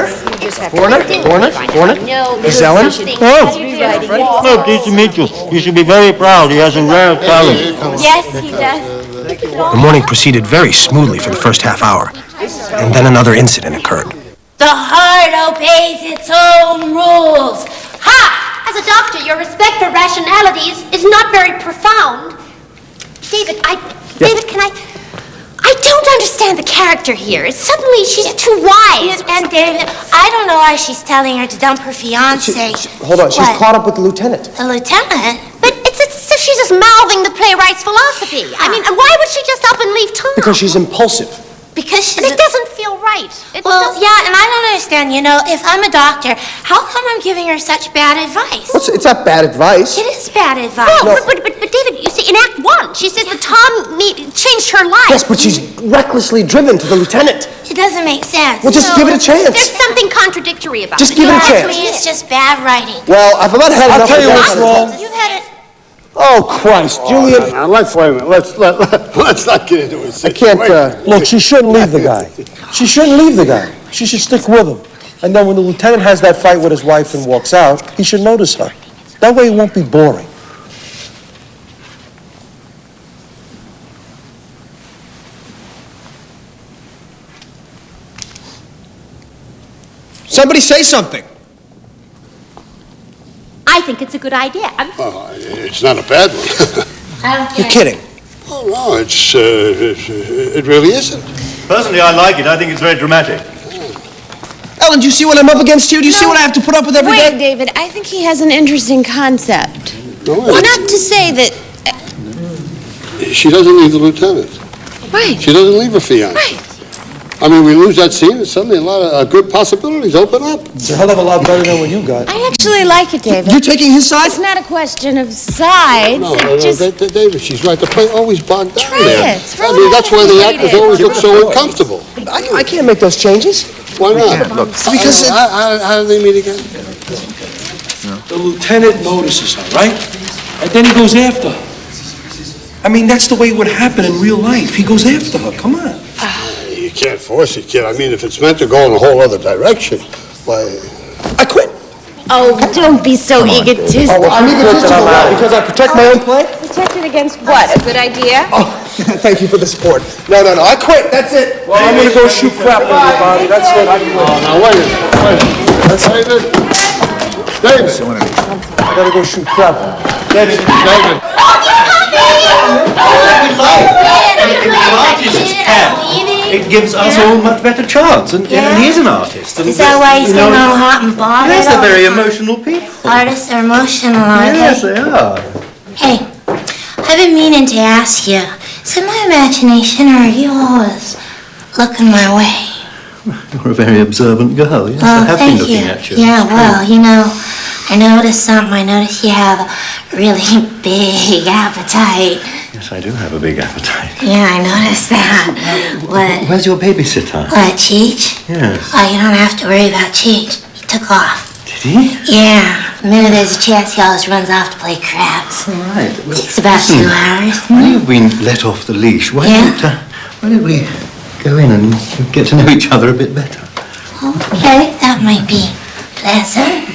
Warner? Is Ellen? Oh, nice to meet you. You should be very proud. He has some rare talent. Yes, he does. The morning proceeded very smoothly for the first half hour, and then another incident occurred. The heart obeys its own rules. Ha! As a doctor, your respect for rationalities is not very profound. David, can I don't understand the character here. Suddenly, she's too wise. And David, I don't know why she's telling her to dump her fiancé. Hold on, she's What? caught up with the lieutenant. The lieutenant? But it's as if she's just mouthing the playwright's philosophy. I mean, why would she just up and leave town? Because she's impulsive. Because she's... It doesn't feel right. Well, yeah, and I don't understand. You know, if I'm a doctor, how come I'm giving her such bad advice? It's not bad advice. It is bad advice. Well, but David, you see, in Act 1, she says that Tom changed her life. Yes, but she's recklessly driven to the lieutenant. It doesn't make sense. Well, just give it a chance. There's something contradictory about Just it. give it a To chance. me, it's just bad writing. Well, I've about had enough I'll tell you of what's that. wrong. You've had it... Oh, Christ, Julian. Now, let's wait a minute. Let's not get into it. I can't, look, she shouldn't leave the guy. She shouldn't leave the guy. She should stick with him. And then when the lieutenant has that fight with his wife and walks out, he should notice her. That way it won't be boring. Somebody say something. I think it's a good idea. It's not a bad one. You're kidding. Oh, no, it really isn't. Personally, I like it. I think it's very dramatic. Ellen, do you see what I'm up against here? Do you see what I have to put up with every day? Wait, David, I think he has an interesting concept. What? Not to say that... She doesn't leave the lieutenant. Right. She doesn't leave her fiancé. Right. I mean, we lose that scene, and suddenly a lot of good possibilities open up. It's a hell of a lot better than what you got. I actually like it, David. You're taking his side? It's not a question of sides. No, Just... David, she's right. The play always bogged down Try there. it. Throw I mean, it that's out why the and actors read it. always look so uncomfortable. I can't make those changes. Why not? Look, because how do they meet again? The lieutenant notices her, right? And then he goes after her. I mean, that's the way it would happen in real life. He goes after her. Come on. You can't force it, kid. I mean, if it's meant to go in a whole other direction, why... I quit. Oh, don't be so egotistic. Oh, I'm egotistical now because I protect my own play? Protected against what? A good idea? Oh, thank you for the support. No, I quit. That's it. Well, I'm gonna go shoot crap with everybody. That's it. I quit. Oh, now, wait a minute. David. I gotta go shoot crap. David. It gives us all much better chance, and he's an artist. And Is that why he's getting all hot and bothered? Yes, they're very emotional people. Artists are emotional, aren't Yes, they? they are. Hey, I've been meaning to ask you, is it my imagination or are you always looking my way? You're a very observant girl. Yes, Oh, I have been thank looking you. at you. Yeah, well, you know, I noticed something. I noticed you have a really big appetite. Yes, I do have a big appetite. Yeah, I noticed that. What? Where's your babysitter? What, Cheech? Yes. Oh, you don't have to worry about Cheech. He took off. Did he? Yeah, the minute there's a chance, he always runs off to play craps. All right. Well, Takes about 2 hours. When you've been let off the leash, why don't we go in and get to know each other a bit better? Okay, that might be pleasant.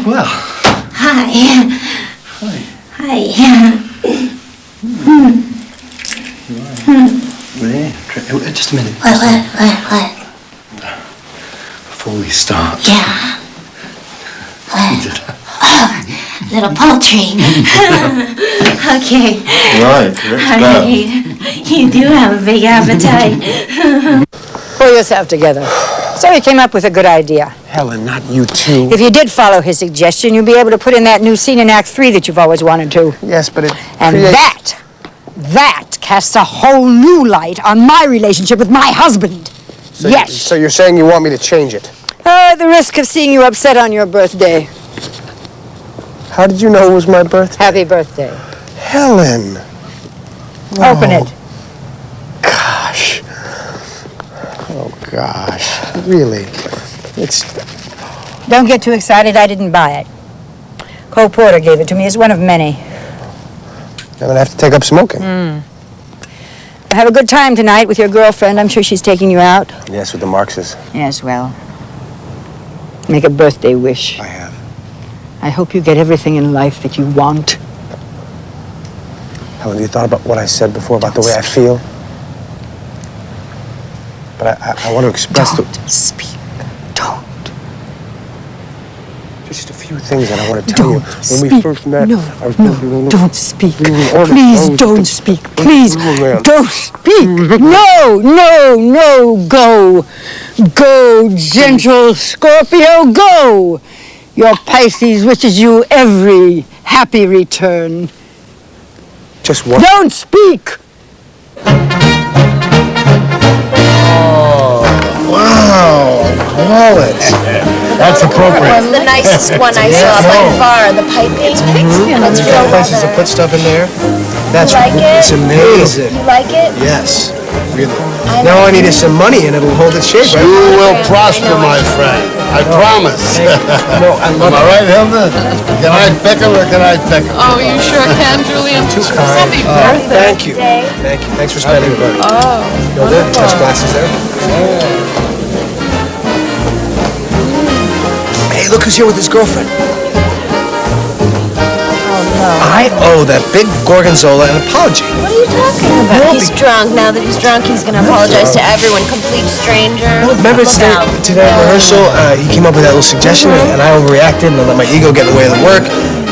Well. Hi. Just a minute. What? Before we start. Yeah. Little poultry. Okay. Right, All right. You do have a big appetite. Pull yourself together. So he came up with a good idea. Helen, not you too. If you did follow his suggestion, you'd be able to put in that new scene in Act 3 that you've always wanted to. Yes, but it And that casts a whole new light on my relationship with my husband. So yes. So you're saying you want me to change it? At the risk of seeing you upset on your birthday. How did you know it was my birthday? Happy birthday. Helen. Open it. Gosh. Oh, gosh. Really? Don't get too excited. I didn't buy it. Cole Porter gave it to me. It's one of many. I'm going to have to take up smoking. Have a good time tonight with your girlfriend. I'm sure she's taking you out. Yes, with the Marxists. Yes, well. Make a birthday wish. I have. I hope you get everything in life that you want. Helen, you thought about what I said before about the way I feel? But I want to express Don't speak. Don't. just a few things that I want to tell you. When we first met, I was don't speak. Please don't speak. Please don't speak. No, go. Go, gentle Scorpio, go. Your Pisces wishes you every happy return. Just one. Don't speak. Wow, wallet. That's appropriate. The nicest one I saw by far. The piping. That's real Places to leather. put stuff in there. That's You like it? It's amazing. You like it? Yes. Now all I need is some money and it'll hold its shape. Right? You will prosper, my friend. I promise. No, I love Am I right, Hilda? Can I pick him or can I pick him? Oh, you sure can, Julian. Too kind. Happy birthday. Thank you. Thank you. Thanks for spending the birthday. Oh, Hilda, touch glasses there. Hey, look who's here with his girlfriend. I owe that big Gorgonzola an apology. What are you talking about? He's drunk. Now that he's drunk, he's going to apologize to everyone. Complete stranger. No, remember today rehearsal, he came up with that little suggestion, and I overreacted and I let my ego get in the way of the work,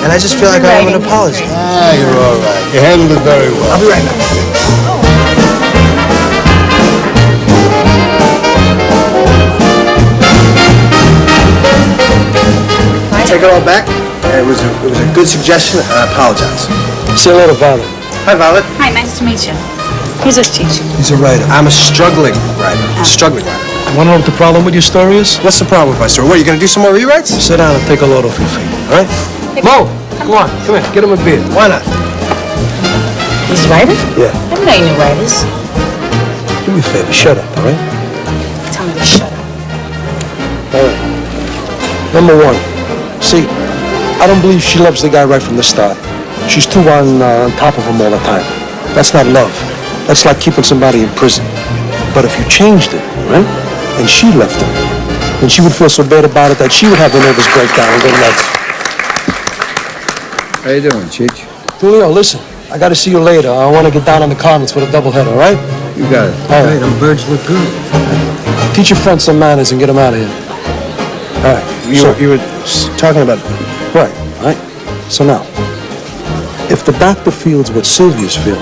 and I just feel like I owe him an apology. Ah, you're all right. You handled it very well. I'll be right back. Take it all back. It was a good suggestion, and I apologize. Say hello to Violet. Hi, Violet. Hi, nice to meet you. He's a teacher. He's a writer. I'm a struggling writer. Struggling writer. Want to know what the problem with your story is? What's the problem with my story? What, you going to do some more rewrites? Sit down and take a load off your feet, all right? Mo, come on, come here, get him a beer. Why not? He's a writer? Yeah. I don't know any writers. Do me a favor, shut up, all right? Tell me to shut up. All right. Number one, see, I don't believe she loves the guy right from the start. She's too on top of him all the time. That's not love. That's like keeping somebody in prison. But if you changed it, right, and she left him, then she would feel so bad about it that she would have a nervous breakdown and go nuts. How you doing, Cheech? Julio, listen, I got to see you later. I want to get down on the Cardinals for the doubleheader, all right? You got it. All right. Hey, them birds look good. Teach your friend some manners and get him out of here. All right. You were talking about... Right, right. So now, if the doctor feels what Sylvia's feeling,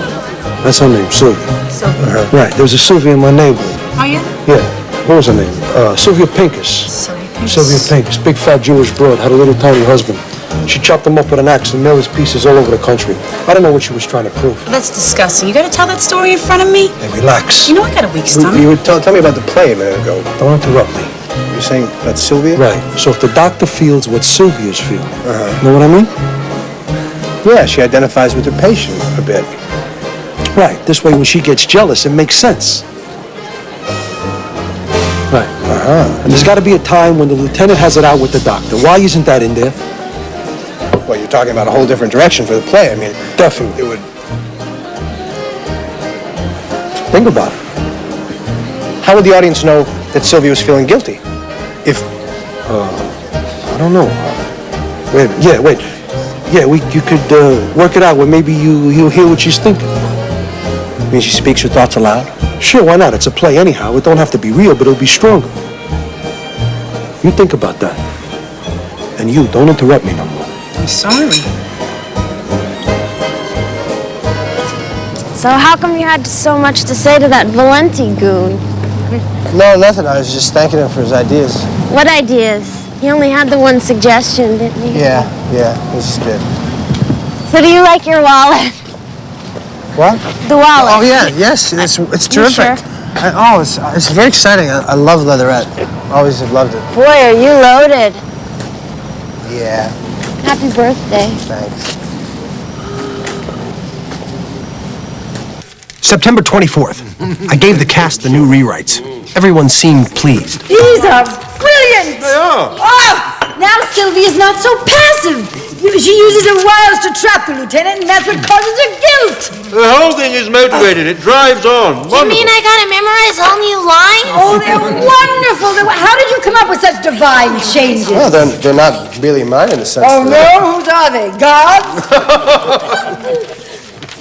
that's her name, Sylvia. Sylvia. Right, there was a Sylvia in my neighborhood. Oh, yeah? Yeah, what was her name? Sylvia Pincus. Sylvia Pincus, big fat Jewish broad, had a little tiny husband. She chopped him up with an axe and nailed his pieces all over the country. I don't know what she was trying to prove. That's disgusting. You gotta tell that story in front of me? Hey, relax. You know I got a weak stomach. You were tell me about the play a minute ago. Don't interrupt me. You're saying that's Sylvia? Right, so if the doctor feels what Sylvia's feeling, know what I mean? Yeah, she identifies with her patient a bit. Right, this way when she gets jealous, it makes sense. Right. And there's got to be a time when the lieutenant has it out with the doctor. Why isn't that in there? Well, you're talking about a whole different direction for the play. I mean, Definitely. it would... Think about it. How would the audience know that Sylvia was feeling guilty? If... I don't know. Wait a minute. Yeah, wait. Yeah, you could work it out where maybe you'll hear what she's thinking. I mean, she speaks her thoughts aloud? Sure, why not? It's a play anyhow. It don't have to be real, but it'll be stronger. You think about that. And you, don't interrupt me no more. I'm sorry. So how come you had so much to say to that Valenti goon? No, nothing. I was just thanking him for his ideas. What ideas? He only had the one suggestion, didn't he? Yeah, he just did. So do you like your wallet? What? The wallet. Oh, yeah, yes, it's terrific. Sure? It's very exciting. I love leatherette. Always have loved it. Boy, are you loaded. Yeah. Happy birthday. Thanks. September 24th. I gave the cast the new rewrites. Everyone seemed pleased. These are brilliant! They are. Oh, now Sylvia's not so passive. She uses her wiles to trap the lieutenant, and that's what causes her guilt. The whole thing is motivated. It drives on. You mean I gotta memorize all new lines? Oh, they're wonderful. How did you come up with such divine changes? Well, they're not really mine in the sense Oh, that... no? Whose are they? God's?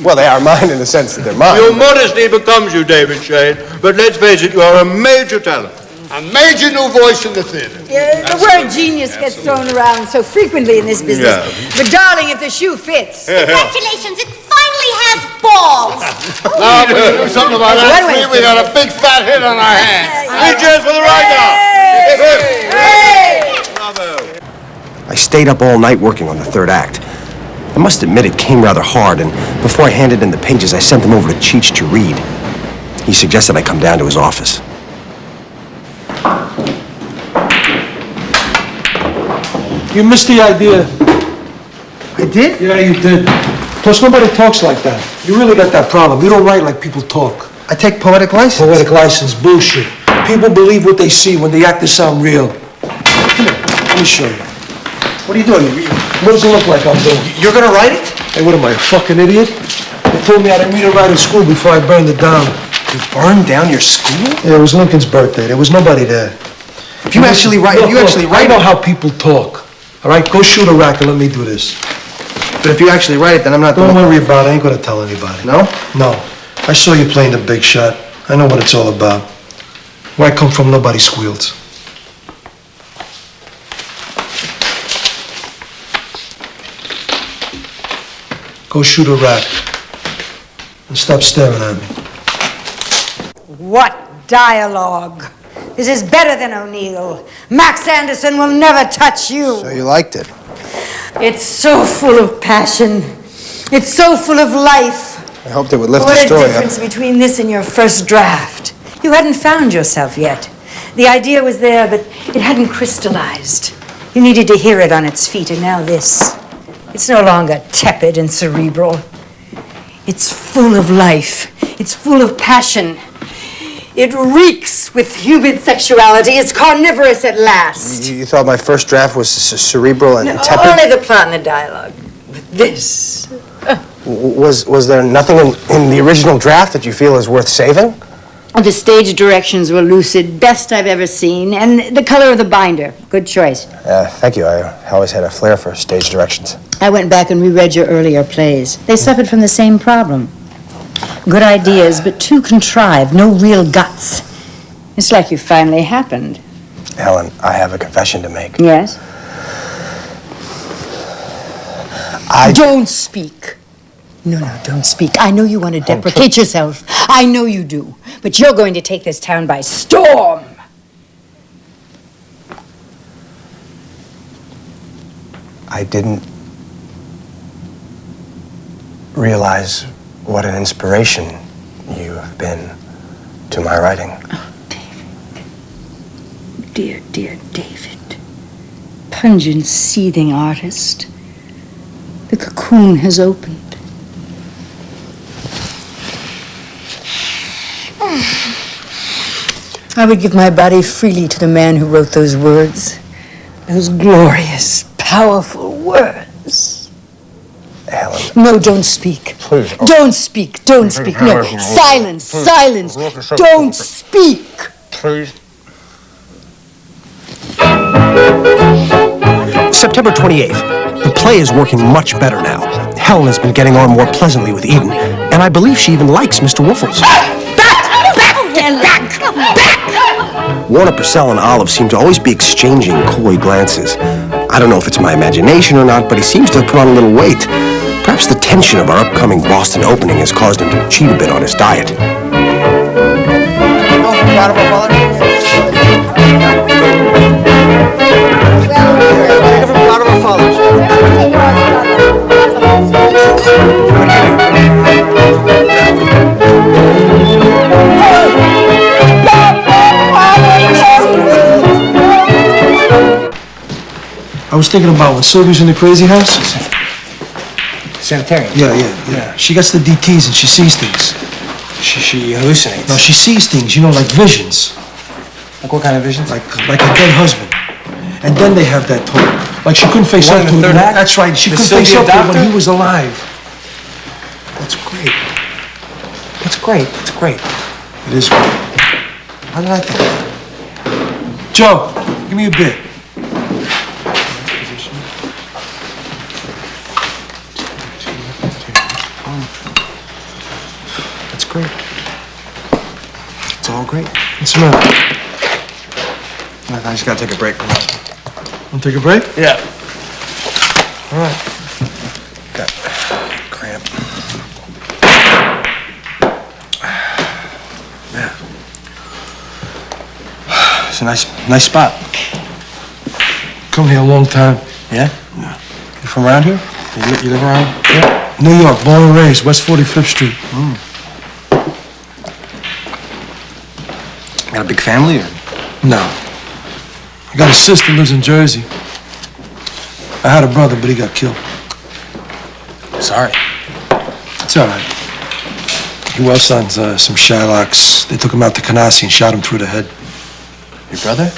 Well, they are mine in the sense that they're mine. Your modesty becomes you, David Shayne. But let's face it, you are a major talent. A major new voice in the theater. Yeah, the word genius gets thrown around so frequently in this business. Yeah. But darling, if the shoe fits. Congratulations, it finally has balls. Now we can do something about that. We got a big fat hit on our hands. Three cheers for the writer. Bravo. I stayed up all night working on the third act. I must admit it came rather hard, and before I handed in the pages, I sent them over to Cheech to read. He suggested I come down to his office. You missed the idea. I did? Yeah, you did. Plus, nobody talks like that. You really got that problem. You don't write like people talk. I take poetic license. Poetic license, bullshit. People believe what they see when the actors sound real. Come here, let me show you. What are you doing? What does it look like I'm doing? You're gonna write it? Hey, what am I, a fucking idiot? They told me I didn't read or write in school before I burned it down. You burned down your school? Yeah, it was Lincoln's birthday. There was nobody there. If you actually write, I know how people talk. All right, go shoot a rack and let me do this. But if you actually write it, then I'm not. Don't worry about it. I ain't gonna tell anybody. No? No. I saw you playing the big shot. I know what it's all about. Where I come from, nobody squeals. Go shoot a rack. And stop staring at me. What dialogue! This is better than O'Neill. Max Anderson will never touch you. So you liked it? It's so full of passion. It's so full of life. I hoped it would lift the What story a difference between this and your first draft. You hadn't found yourself yet. The idea was there, but it hadn't crystallized. You needed to hear it on its feet, and now this. It's no longer tepid and cerebral. It's full of life. It's full of passion. It reeks with human sexuality. It's carnivorous at last. You thought my first draft was cerebral and tepid? Only the plot and the dialogue. But this... Was there nothing in the original draft that you feel is worth saving? The stage directions were lucid, best I've ever seen, and the color of the binder, good choice. Thank you. I always had a flair for stage directions. I went back and reread your earlier plays. They suffered from the same problem. Good ideas, but too contrived, no real guts. It's like you finally happened. Helen, I have a confession to make. Yes? Don't speak. No, don't speak. I know you want to deprecate yourself. I know you do. But you're going to take this town by storm. I didn't realize what an inspiration you have been to my writing. Oh, David. Dear, dear David. Pungent, seething artist. The cocoon has opened. I would give my body freely to the man who wrote those words. Those glorious, powerful words. Helen. No, don't speak. Please. Don't speak. Don't speak. No. Silence. Silence. Don't speak. Please. September 28th. The play is working much better now. Helen has been getting on more pleasantly with Eden, and I believe she even likes Mr. Wuffles. Warner Purcell and Olive seem to always be exchanging coy glances. I don't know if it's my imagination or not, but he seems to have put on a little weight. Perhaps the tension of our upcoming Boston opening has caused him to cheat a bit on his diet. I was thinking about when Sylvia's in the crazy house. Sanitarium? Yeah. She gets the DTs and she sees things. She hallucinates? No, she sees things, like visions. Like what kind of visions? Like a dead husband. And then they have that talk. Like she couldn't face up to him. That's right. She couldn't face up to him when he was alive. That's great. That's great. It's great. It is great. How did I think of that? Joe, give me a bit. That's great. It's all great. What's the matter? I just gotta take a break. Want to take a break? Yeah. All right. Got cramp. Yeah. It's a nice spot. Come here a long time. Yeah? Yeah. You from around here? You live around here? New York, born and raised, West 45th Street. Got a big family, or? No. I got a sister who lives in Jersey. I had a brother, but he got killed. Sorry. It's all right. He was on some Shylocks. They took him out to Canassi and shot him through the head. Your brother?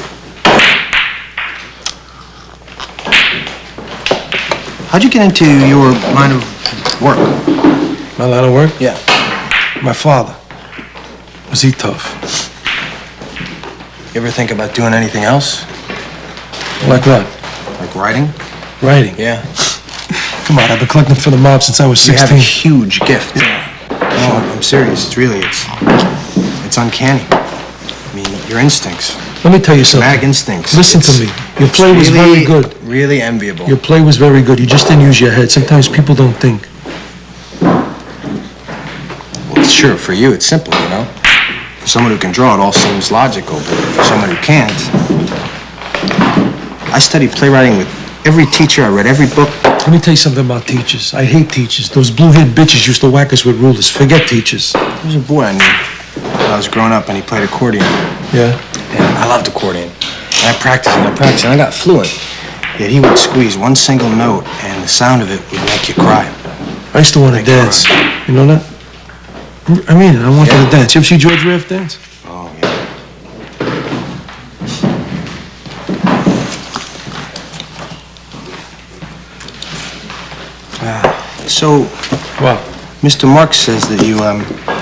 How'd you get into your line of work? My line of work? Yeah. My father. Was he tough? You ever think about doing anything else? Like what? Like writing? Writing? Yeah. Come on, I've been collecting for the mob since I was 16. You have a huge gift. Yeah. No, I'm serious. It's uncanny. I mean, your instincts. Let me tell you something. Dramatic instincts. Listen to me. Your play was very good. Really enviable. Your play was very good. You just didn't use your head. Sometimes people don't think. Well, sure, for you, it's simple, you know? For someone who can draw, it all seems logical, but for someone who can't... I studied playwriting with every teacher. I read every book. Let me tell you something about teachers. I hate teachers. Those blue-haired bitches used to whack us with rulers. Forget teachers. There was a boy I knew when I was growing up, and he played accordion. Yeah? Yeah, I loved accordion. And I practiced and I got fluent. Yet he would squeeze one single note, and the sound of it would make you cry. I used to want to dance. You know that? I mean, I wanted to dance. You ever see George Raft dance? Oh, yeah. So, what? Mr. Marks says that you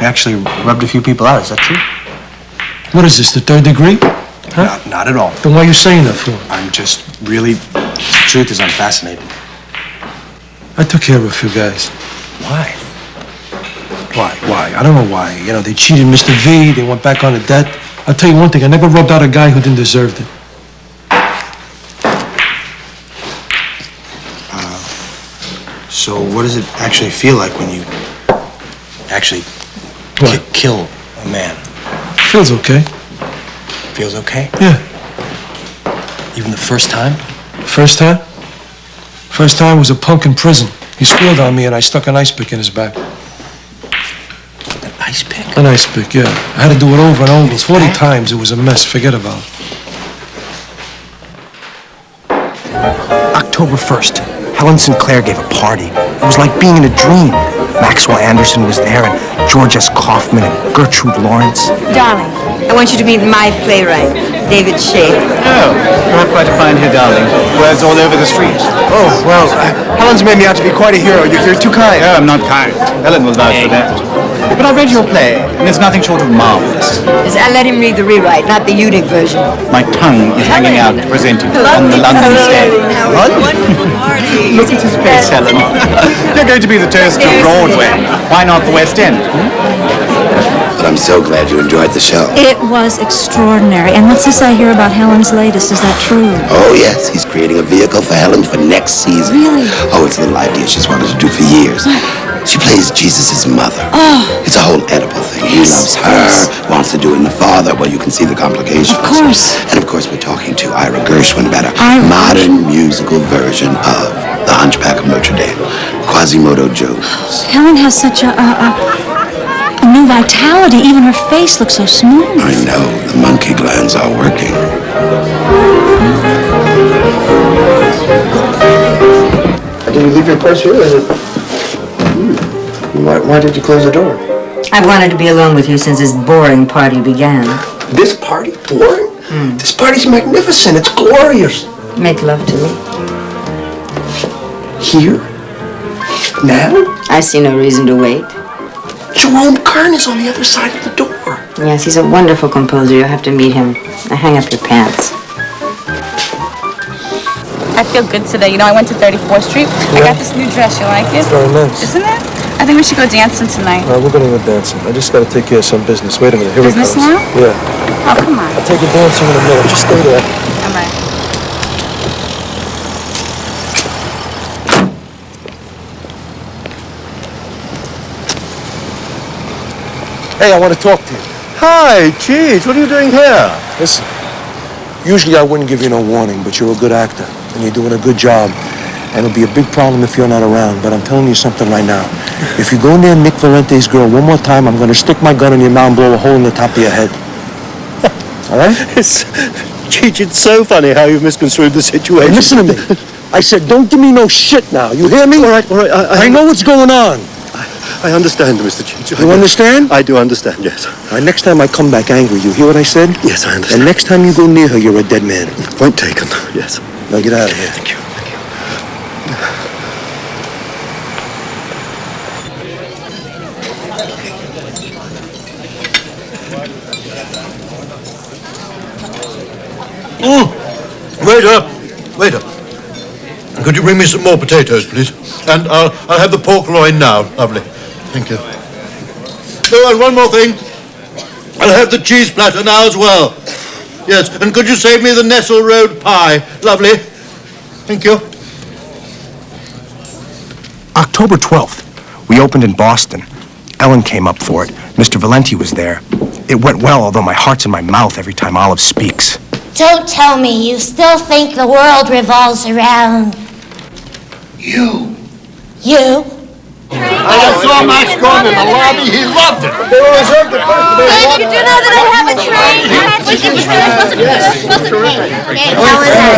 actually rubbed a few people out. Is that true? What is this, the third degree? Huh? Not at all. Then why are you saying that for? I'm just really... The truth is, I'm fascinated. I took care of a few guys. Why? Why? I don't know why. You know, they cheated Mr. V, they went back on the debt. I'll tell you one thing, I never rubbed out a guy who didn't deserve it. So what does it actually feel like when you actually kill a man? Feels okay. Feels okay? Yeah. Even the first time? First time? First time was a punk in prison. He squealed on me and I stuck an ice pick in his back. An ice pick? An ice pick, yeah. I had to do it over and over. 40 times. It was a mess. Forget about it. October 1st. Helen Sinclair gave a party. It was like being in a dream. Maxwell Anderson was there, and George S. Kaufman, and Gertrude Lawrence. Darling, I want you to meet my playwright, David Shayne. Oh, you have quite a fine here, darling. Words all over the street. Oh, well, Helen's made me out to be quite a hero. You're too kind. No, I'm not kind. Helen will vouch for that. But I read your play, and it's nothing short of marvelous. Yes, I'll let him read the rewrite, not the Udic version. My tongue is hanging out to present it on the London stage. Look at his face, Helen. You're going to be the toast of Broadway. Why not the West End? But I'm so glad you enjoyed the show. It was extraordinary. And what's this I hear about Helen's latest? Is that true? Oh, yes. He's creating a vehicle for Helen for next season. Really? Oh, it's a little idea she's wanted to do for years. She plays Jesus' mother. Oh. It's a whole edible thing. He loves her, wants to do it in the father. Well, you can see the complications. Of course. And of course, we're talking to Ira Gershwin about a modern musical version of The Hunchback of Notre Dame, Quasimodo Jones. Helen has such a new vitality. Even her face looks so smooth. I know. The monkey glands are working. Did you leave your purse here? Or is it... Why did you close the door? I've wanted to be alone with you since this boring party began. This party? Boring? This party's magnificent. It's glorious. Make love to me. Here? Now? I see no reason to wait. Jerome Kern is on the other side of the door. Yes, he's a wonderful composer. You'll have to meet him. Now hang up your pants. I feel good today. You know, I went to 34th Street. I got this new dress. You like it? Very nice. Isn't it? I think we should go dancing tonight. We're gonna go dancing. I just gotta take care of some business. Wait a minute, here Business it comes. now? Yeah. Oh, come on. I'll take you dancing in a minute. Just stay there. All right. Hey, I want to talk to you. Hi, Cheese. What are you doing here? Listen, usually I wouldn't give you no warning, but you're a good actor, and you're doing a good job. And it'll be a big problem if you're not around, but I'm telling you something right now. If you go near Nick Valenti's girl one more time, I'm going to stick my gun in your mouth and blow a hole in the top of your head. All right? Cheech, it's so funny how you've misconstrued the situation. Hey, listen to me. I said, don't give me no shit now. You hear me? All right. I know what's going on. I understand, Mr. Cheech. You understand? I do understand, yes. All right, next time I come back angry, you hear what I said? Yes, I understand. And next time you go near her, you're a dead man. Point taken, yes. Now get out of here. Thank you. Waiter. Could you bring me some more potatoes, please? And I'll have the pork loin now. Lovely. Thank you. Oh, and one more thing. I'll have the cheese platter now as well. Yes, and could you save me the Nestle Road pie? Lovely. Thank you. October 12th. We opened in Boston. Ellen came up for it. Mr. Valenti was there. It went well, although my heart's in my mouth every time Olive speaks. Don't tell me you still think the world revolves around You. you. I saw Max going in the lobby. He loved it. Did you know that I have a train?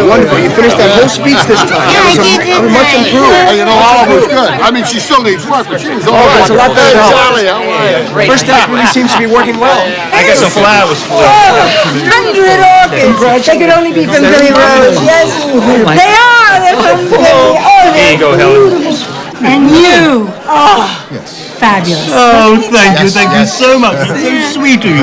Wonderful. You finished that whole speech this time. Yeah, I did, didn't much I? improved. Hey, you know, Olive was good. I mean, she still needs work, but she was all right. That's a lot better Hey, than Charlie, how are you? First act really seems to be working well. I guess the flower was full. 100 orchids. They could only be from Billy Rose. Yes, they are. They're from Billy. Oh, Here you go, Helen. and you. Oh, fabulous. Oh, thank you so much. It's so sweet of you.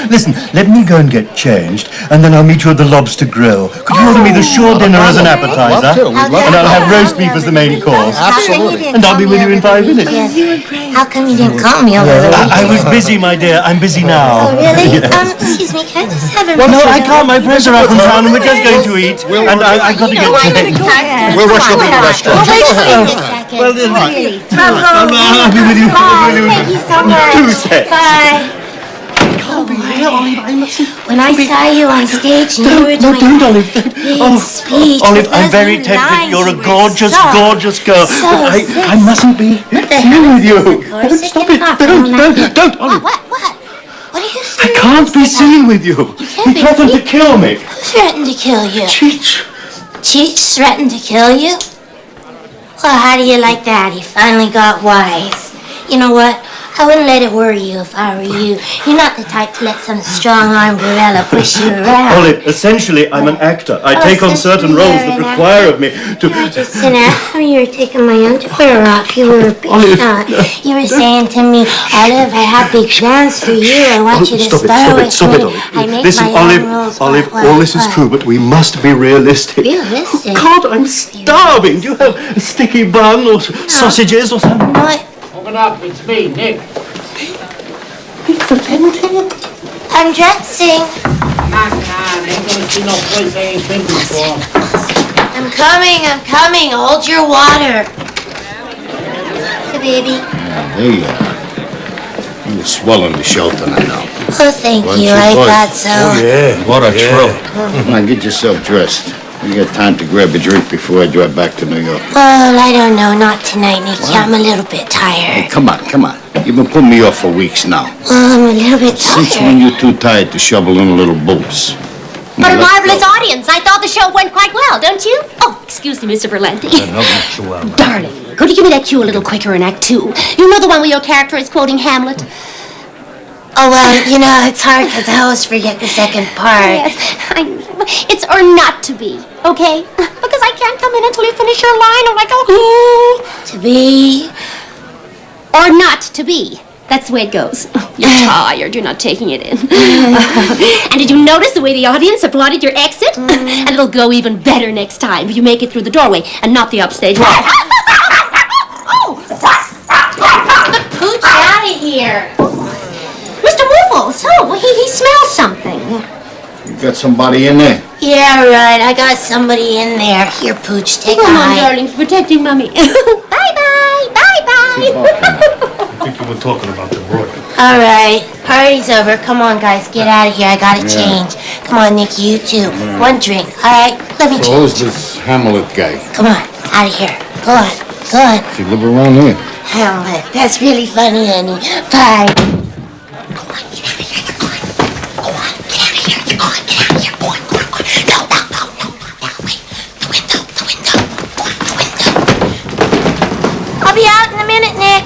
Listen, let me go and get changed, and then I'll meet you at the Lobster Grill. Could you order me the shore dinner as an appetizer? And I'll have roast beef as the main course. Absolutely. And I'll be with you in 5 minutes. How come you didn't call me over the weekend? I was busy, my dear. I'm busy now. Oh, really? Yes. Excuse me, can I just have a Well, no, I minute? can't. My friends are up in town, and we're just going to eat. And I've got to get changed. We'll rush over to the restaurant. Wait Go just ahead. a second. Well, then, Really? I'll be with you. Thank you so much. 2 sets. Bye. When I saw you on stage and you were doing Don't, Olive. big speech, Olive, with I'm those very new tempted. lines, You're a you were gorgeous, so, gorgeous girl. so But I mustn't be the seen hell with is you. this, of course? Don't Sit stop your it. coffee all night. Don't, Olive. What? What are you I saying? can't be seen with you. can't You be threatened to seen? kill me. Who threatened to kill you? Cheech. Cheech threatened to kill you? Well, how do you like that? He finally got wise. You know what? I wouldn't let it worry you if I were you. You're not the type to let some strong-armed gorilla push you around. Olive, essentially, I'm an actor. I Oh, take on essentially, certain roles you're that an require of me to... Just sit down. You were taking my underwear off. You were a big Olive, shot. You were saying to me, Olive, I have big plans for you. I want you to star with Stop it, me. Olive. I make Listen, my Olive, own rules. Olive, What, all this is what? true, but we must be realistic. Realistic? God, I'm starving. Do you have a sticky bun or sausages or something? What? Open up, it's me, Nick. I'm dressing. Ain't gonna see no place I ain't been before. I'm coming. Hold your water. Hey, baby. There you are. You were swelling the show tonight now. Oh, thank Weren't you. you, I boys? thought so. Oh, yeah. What a thrill. Now get yourself dressed. You got time to grab a drink before I drive back to New York. Well, I don't know. Not tonight, Nicky. I'm a little bit tired. Hey, come on. You've been putting me off for weeks now. Well, I'm a little bit Since tired. when you too tired to shovel in a little booze? What a Let's marvelous go. audience. I thought the show went quite well, don't you? Oh, excuse me, Mr. Valenti. Darling, could you give me that cue a little quicker in Act 2? You know the one where your character is quoting Hamlet? Oh, well, you know, it's hard because I always forget the second part. Yes, it's or not to be, okay? Because I can't come in until you finish your line or I go, ooh. To be... Or not to be. That's the way it goes. You're tired. You're not taking it in. And did you notice the way the audience applauded your exit? And it'll go even better next time if you make it through the doorway and not the upstage wall. Oh! The pooch out of here. Mr. Woofles! Oh, he smells something. You got somebody in there? Yeah, right. I got somebody in there. Here, Pooch, take a Come on, hike. darling, protecting Mummy. Bye-bye! I think you were talking about the boy. All right, party's over. Come on, guys, get out of here. I gotta Yeah. change. Come on, Nicky, you too. One drink, all right? Let me So change. who's this Hamlet guy? Come on, out of here. Go on. Does he live around here? Hamlet, that's really funny, honey. Bye. I'll be out in a minute, Nick.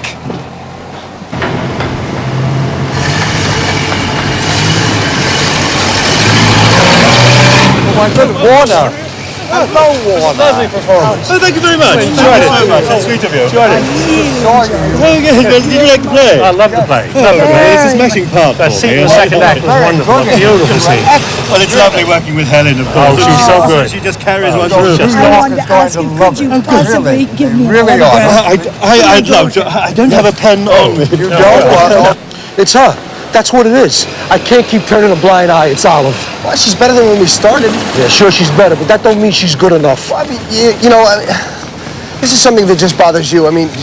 my goodness, water. No water. Lovely performance. Oh, thank you very much. Enjoyed it. So much. That's sweet of you. Enjoyed it. Oh, yes, well, did you like the play? I love the play. It's a smashing part. That scene in the second act was wonderful. Beautiful scene. Well, it's lovely working with Helen, of course. Oh, she's so good. She just carries one She's through. just lost is going to love it. Possibly give me Really are. I'd love to. I don't have a pen on me. You don't? It's her. That's what it is. I can't keep turning a blind eye. It's Olive. Well, she's better than when we started. Yeah, sure she's better, but that don't mean she's good enough. Well, I mean, this is something that just bothers you. I mean,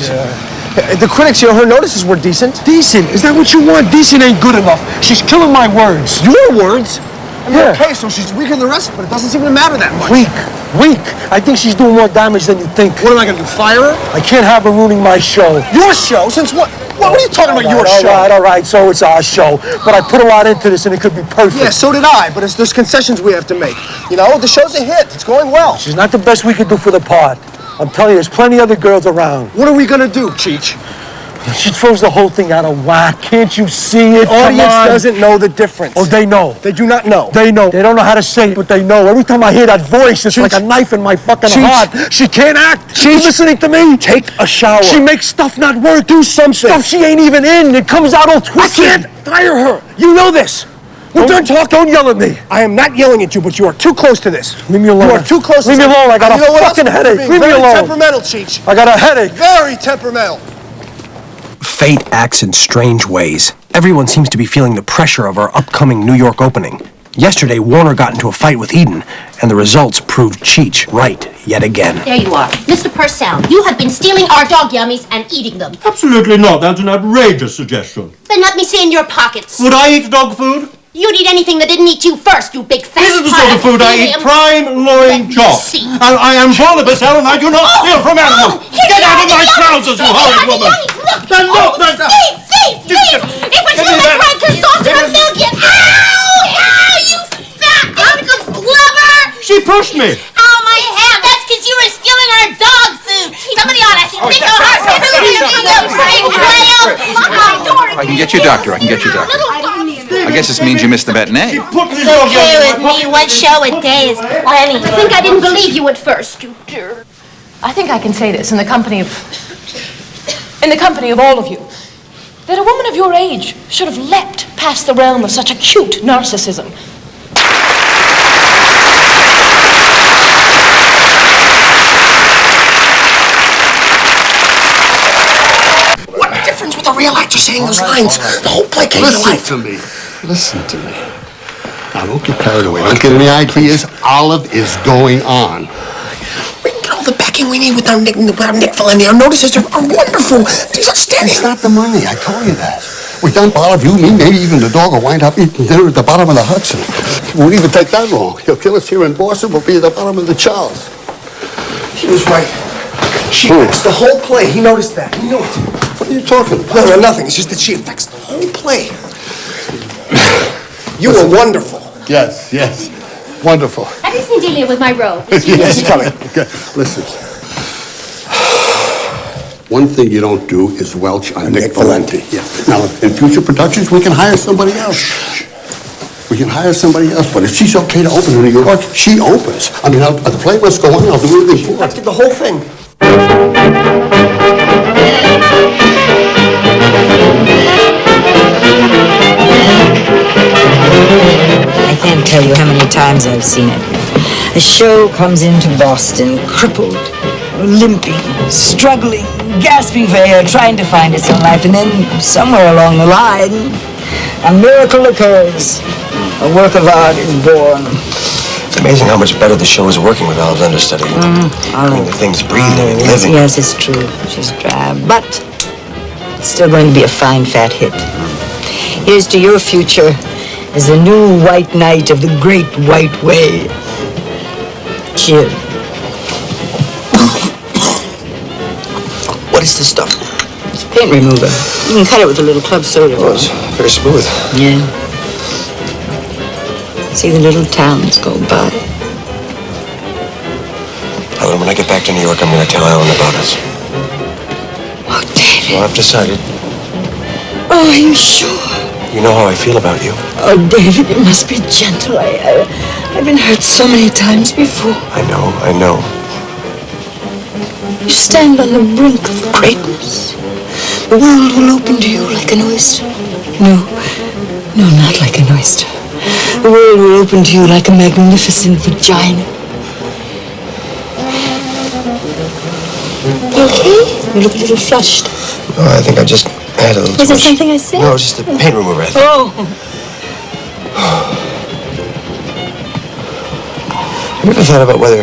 the critics, her notices were decent. Decent? Is that what you want? Decent ain't good enough. She's killing my words. Your words? I mean, Yeah. okay, so she's weaker than the rest, but it doesn't seem to matter that much. Weak. I think she's doing more damage than you think. What am I going to do, fire her? I can't have her ruining my show. Your show? Since what? What are you talking about, your show? All right, so it's our show. But I put a lot into this and it could be perfect. Yeah, so did I, but there's concessions we have to make. The show's a hit. It's going well. She's not the best we could do for the part. I'm telling you, there's plenty of other girls around. What are we going to do, Cheech? She throws the whole thing out of whack. Can't you see it? The audience doesn't know the difference. Oh, they know. They do not know. They know. They don't know how to say it, but they know. Every time I hear that voice, it's like a knife in my fucking heart. She can't act. She's listening to me. Take a shower. She makes stuff not work. Do something. Stuff she ain't even in. It comes out all twisted. I can't fire her. You know this. We're done talking. Don't yell at me. I am not yelling at you, but you are too close to this. Leave me alone. You are too close to this. Leave me alone. I got a fucking headache. Leave me Very alone. temperamental, Cheech. I got a headache. Very temperamental. Fate acts in strange ways. Everyone seems to be feeling the pressure of our upcoming New York opening. Yesterday, Warner got into a fight with Eden, and the results proved Cheech right yet again. There you are. Mr. Purcell, you have been stealing our dog yummies and eating them. Absolutely not. That's an outrageous suggestion. Then let me see in your pockets. Would I eat dog food? You'd eat anything that didn't eat you first, you big fat This is the sort of food I eat. Prime loin chop. I am Barnabas, Helen. I do not steal from animals. Get out of my trousers, you horrid woman. Look. Thief! It was you that drank her saucer of milk, you... Ow, you fat Uncle Blubber! She pushed me. Oh, my head, that's because you were stealing our dog food. Somebody ought to stick a heart to I can get you a doctor. I guess this means you missed the matinee. It's okay with me. One show a day is plenty. I think I didn't believe you at first, you dear. I think I can say this in the company of all of you, that a woman of your age should have leapt past the realm of such acute narcissism. What difference with a real actor saying those lines? The whole play came to life. Listen to me. Now, don't get carried away. Don't get any ideas. Olive is going on. We can get all the backing we need with our Nick Valenti. Our notices are wonderful. He's outstanding. It's not the money. I told you that. We done Olive, you, me, maybe even the dog will wind up eating dinner at the bottom of the Hudson. It won't even take that long. He'll kill us here in Boston. We'll be at the bottom of the Charles. He was right. She affects the whole play. He noticed that. He knew it. What are you talking about? No, nothing. It's just that she affects the whole play. You were wonderful. Yes. Wonderful. I just need Delia with my robe. Yes, coming. Okay, listen. One thing you don't do is welch on Nick Valenti. Yeah. Now, in future productions, we can hire somebody else. But if she's okay to open in New York, she opens. I mean, the play must go on. I'll do anything for it. The whole thing. I can't tell you how many times I've seen it. The show comes into Boston crippled, limping, struggling, gasping for air, trying to find its own life, and then somewhere along the line, a miracle occurs. A work of art is born. It's amazing how much better the show is working with Olive's understudy. I mean, the thing's breathing and living. Yes, it's true. She's drab, but it's still going to be a fine, fat hit. Here's to your future as the new white knight of the great white way. Cheers. What is this stuff? It's paint remover. You can cut it with a little club soda. Oh, it's very smooth. Yeah. See the little towns go by. Ellen, when I get back to New York, I'm going to tell Ellen about us. Oh, David. So I've decided. Oh, are you sure? You know how I feel about you. Oh, David, you must be gentle. I I've been hurt so many times before. I know. You stand on the brink of greatness. The world will open to you like an oyster. No, not like an oyster. The world will open to you like a magnificent vagina. You okay? You look a little flushed. Oh, I think I just had a little Was it something I said? No, it was just a paint remover, I think. Oh. Have you ever thought about whether,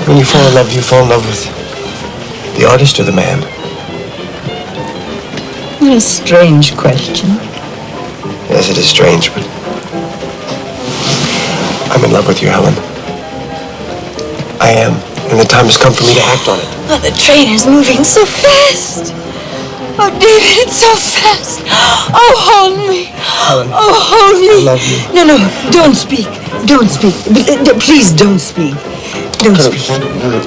when you fall in love with the artist or the man? What a strange question. Yes, it is strange, but I'm in love with you, Helen. I am, and the time has come for me to act on it. Oh, the train is moving so fast. Oh, David, it's so fast. Oh, hold me. Helen, oh, hold me. I love you. No, don't speak. Don't speak. Please don't speak. Don't speak.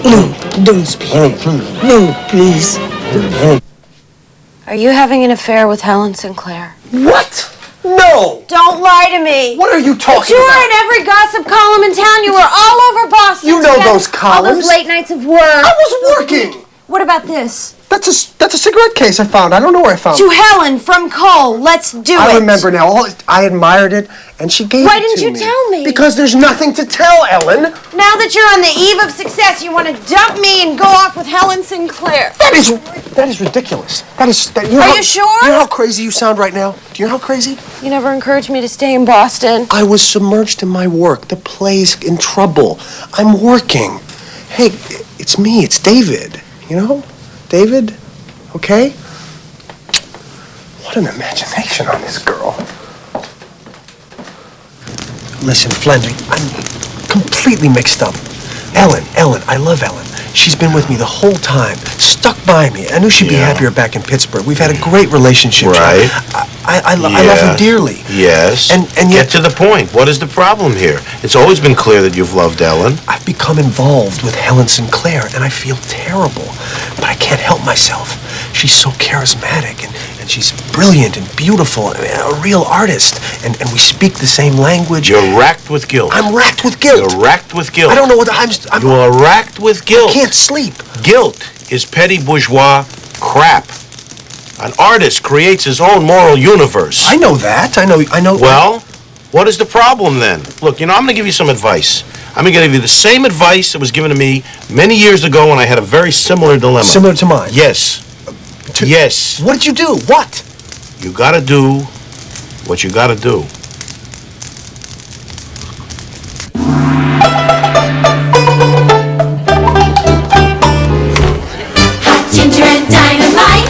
No, don't speak. No, please. Are you having an affair with Helen Sinclair? What? No! Don't lie to me. What are you talking You were about? in every gossip column in town. You were all over Boston. You know together. those columns. All those late nights of work. I was working! What about this? That's a cigarette case I found. I don't know where I found it. To Helen from Cole. Let's do it. I remember now. I admired it, and she gave Why it to me. didn't you tell me? Because there's nothing to tell, Ellen. Now that you're on the eve of success, you want to dump me and go off with Helen Sinclair. That is ridiculous. Are you sure? You know how crazy you sound right now? Do you know how crazy? You never encouraged me to stay in Boston. I was submerged in my work. The play's in trouble. I'm working. Hey, it's me. It's David. You know? David? Okay? What an imagination on this girl. Listen, Fleming, I'm completely mixed up. Ellen, I love Ellen. She's been with me the whole time, stuck by me. I knew she'd be happier back in Pittsburgh. We've had a great relationship. Right. I love her dearly. Yes. And yet, get to the point. What is the problem here? It's always been clear that you've loved Ellen. I've become involved with Helen Sinclair, and I feel terrible. But I can't help myself. She's so charismatic, and she's brilliant and beautiful, and a real artist. And we speak the same language. You're racked with guilt. I'm racked with guilt. You're racked with guilt. I don't know what You are racked with guilt. I can't sleep. Guilt is petty bourgeois crap. An artist creates his own moral universe. I know that. I know. Well, what is the problem then? Look, I'm going to give you some advice. I'm going to give you the same advice that was given to me many years ago when I had a very similar dilemma. Similar to mine? Yes. Yes. What did you do? What? You got to do what you got to do. Ginger and dynamite,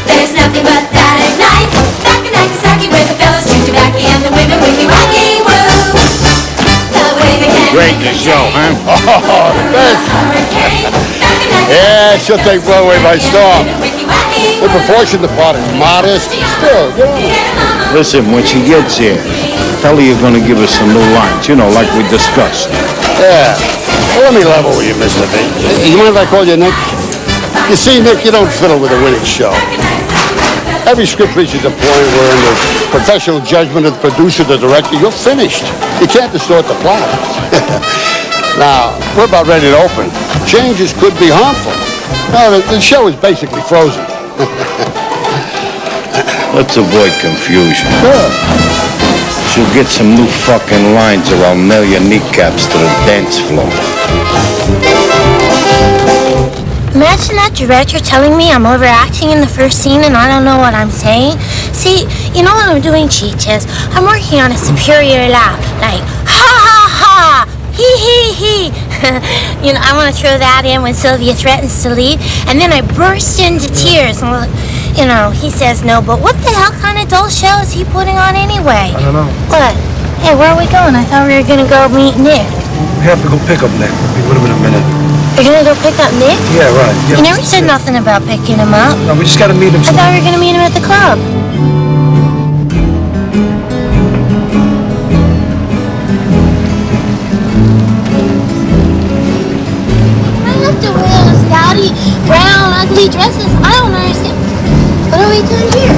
there's nothing but that at night. Back in Nagasaki where the fellas chew tobacco and the women wiki wacky woo. The way they can Great the show, huh? Oh, the best. Yeah, she'll take Broadway by storm. The proportion the part is modest, still, Listen, when she gets here, tell her you're going to give us some new lines, like we discussed. Yeah. Well, let me level with you, Mr. B. You mind if I call you Nick? You see, Nick, you don't fiddle with a winning show. Every script reaches a point where, in the professional judgment of the producer, the director, you're finished. You can't distort the plot. Now, we're about ready to open. Changes could be harmful. No, the show is basically frozen. Let's avoid confusion. Sure. She'll get some new fucking lines or I'll nail your kneecaps to the dance floor. Imagine that director telling me I'm overacting in the first scene and I don't know what I'm saying. See, you know what I'm doing, Cheeches? I'm working on a superior laugh, like, ha ha ha, he. I want to throw that in when Sylvia threatens to leave, and then I burst into tears. And, he says no, but what the hell kind of dull show is he putting on anyway? I don't know. What? Hey, where are we going? I thought we were going to go meet Nick. We have to go pick up Nick. It would have been a minute. You're going to go pick up Nick? Yeah, right. Yeah. You never said nothing about picking him up. No, we just got to meet him. I thought we were going to meet him at the club. I have to wear those dowdy, brown, ugly dresses. I don't understand. What are we doing here?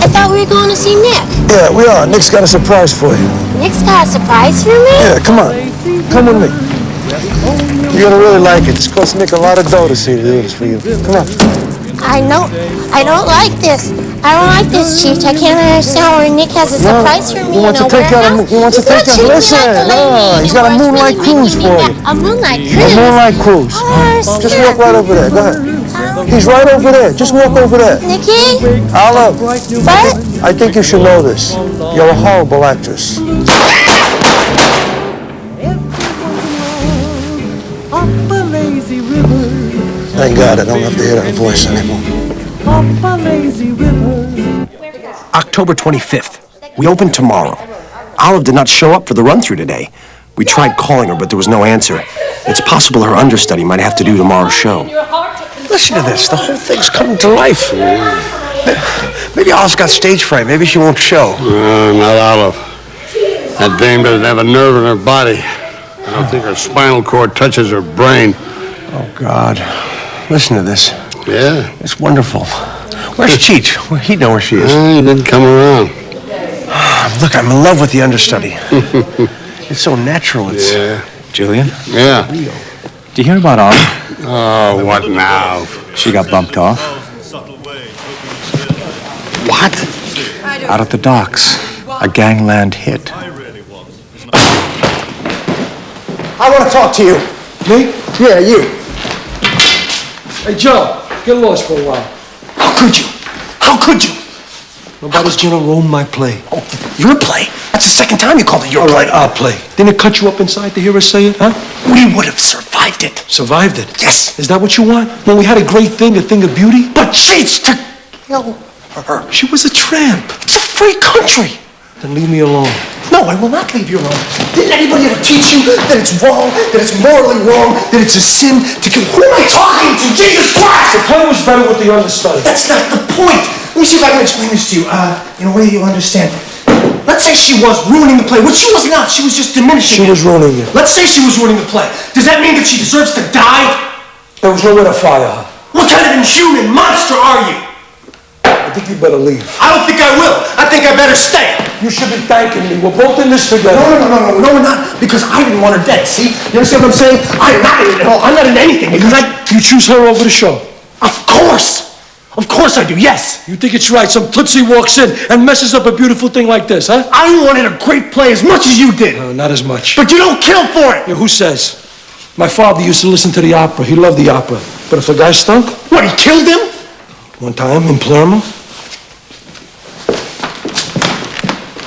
I thought we were going to see Nick. Yeah, we are. Nick's got a surprise for you. Nick's got a surprise for me? Yeah, come on. Come with me. You're gonna really like it. It's cost Nick a lot of dough to see to do this for you. Come on. I don't like this. I don't like this, Chief. I can't understand why Nick has a surprise for me. He wants to take us. Listen, he's got a moonlight cruise for you. A moonlight cruise? A moonlight cruise. Just walk right over there. Go ahead. He's right over there. Just walk over there. Nicky? Olive. What? I think you should know this. You're a horrible actress. Thank God I don't have to hear that voice anymore. October 25th. We open tomorrow. Olive did not show up for the run-through today. We tried calling her, but there was no answer. It's possible her understudy might have to do tomorrow's show. Listen to this. The whole thing's coming to life. Maybe Olive's got stage fright. Maybe she won't show. Not Olive. That dame doesn't have a nerve in her body. I don't think her spinal cord touches her brain. Oh, God. Listen to this. Yeah? It's wonderful. Where's Cheech? He'd know where she is. He didn't come around. Look, I'm in love with the understudy. It's so natural. It's... Yeah. Julian? Yeah. Do you hear about Olive? Oh, what now? She got bumped off. What? Out at the docks. A gangland hit. I want to talk to you. Me? Yeah, you. Hey, Joe, get lost for a while. How could you? How could you? Nobody's gonna ruin my play. Oh, your play? That's the second time you called it your All play. right, our play. Didn't it cut you up inside to hear us say it, huh? We would have survived it. Survived it? Yes. Is that what you want? When we had a great thing, a thing of beauty? But she's to kill her. She was a tramp. It's a free country. Then leave me alone. No, I will not leave you alone. Didn't anybody ever teach you that it's wrong, that it's morally wrong, that it's a sin to kill? Who am I talking to? Jesus Christ! The play was better with the understudy. That's not the point. Let me see if I can explain this to you in a way you'll understand. Let's say she was ruining the play, which she was not. She was just diminishing She it. was ruining it. Let's say she was ruining the play. Does that mean that she deserves to die? There was nowhere to fire her. What kind of inhuman monster are you? I think you better leave. I don't think I will. I think I better stay. You should be thanking me. We're both in this together. No, we're not. Because I didn't want her dead, see? You understand what I'm saying? I'm not in it at all. I'm not in anything because You choose her over the show. Of course! Of course I do, yes! You think it's right some tootsie walks in and messes up a beautiful thing like this, huh? I wanted a great play as much as you did. Not as much. But you don't kill for it! Yeah, who says? My father used to listen to the opera. He loved the opera. But if a guy stunk? What, he killed him? One time in Palermo.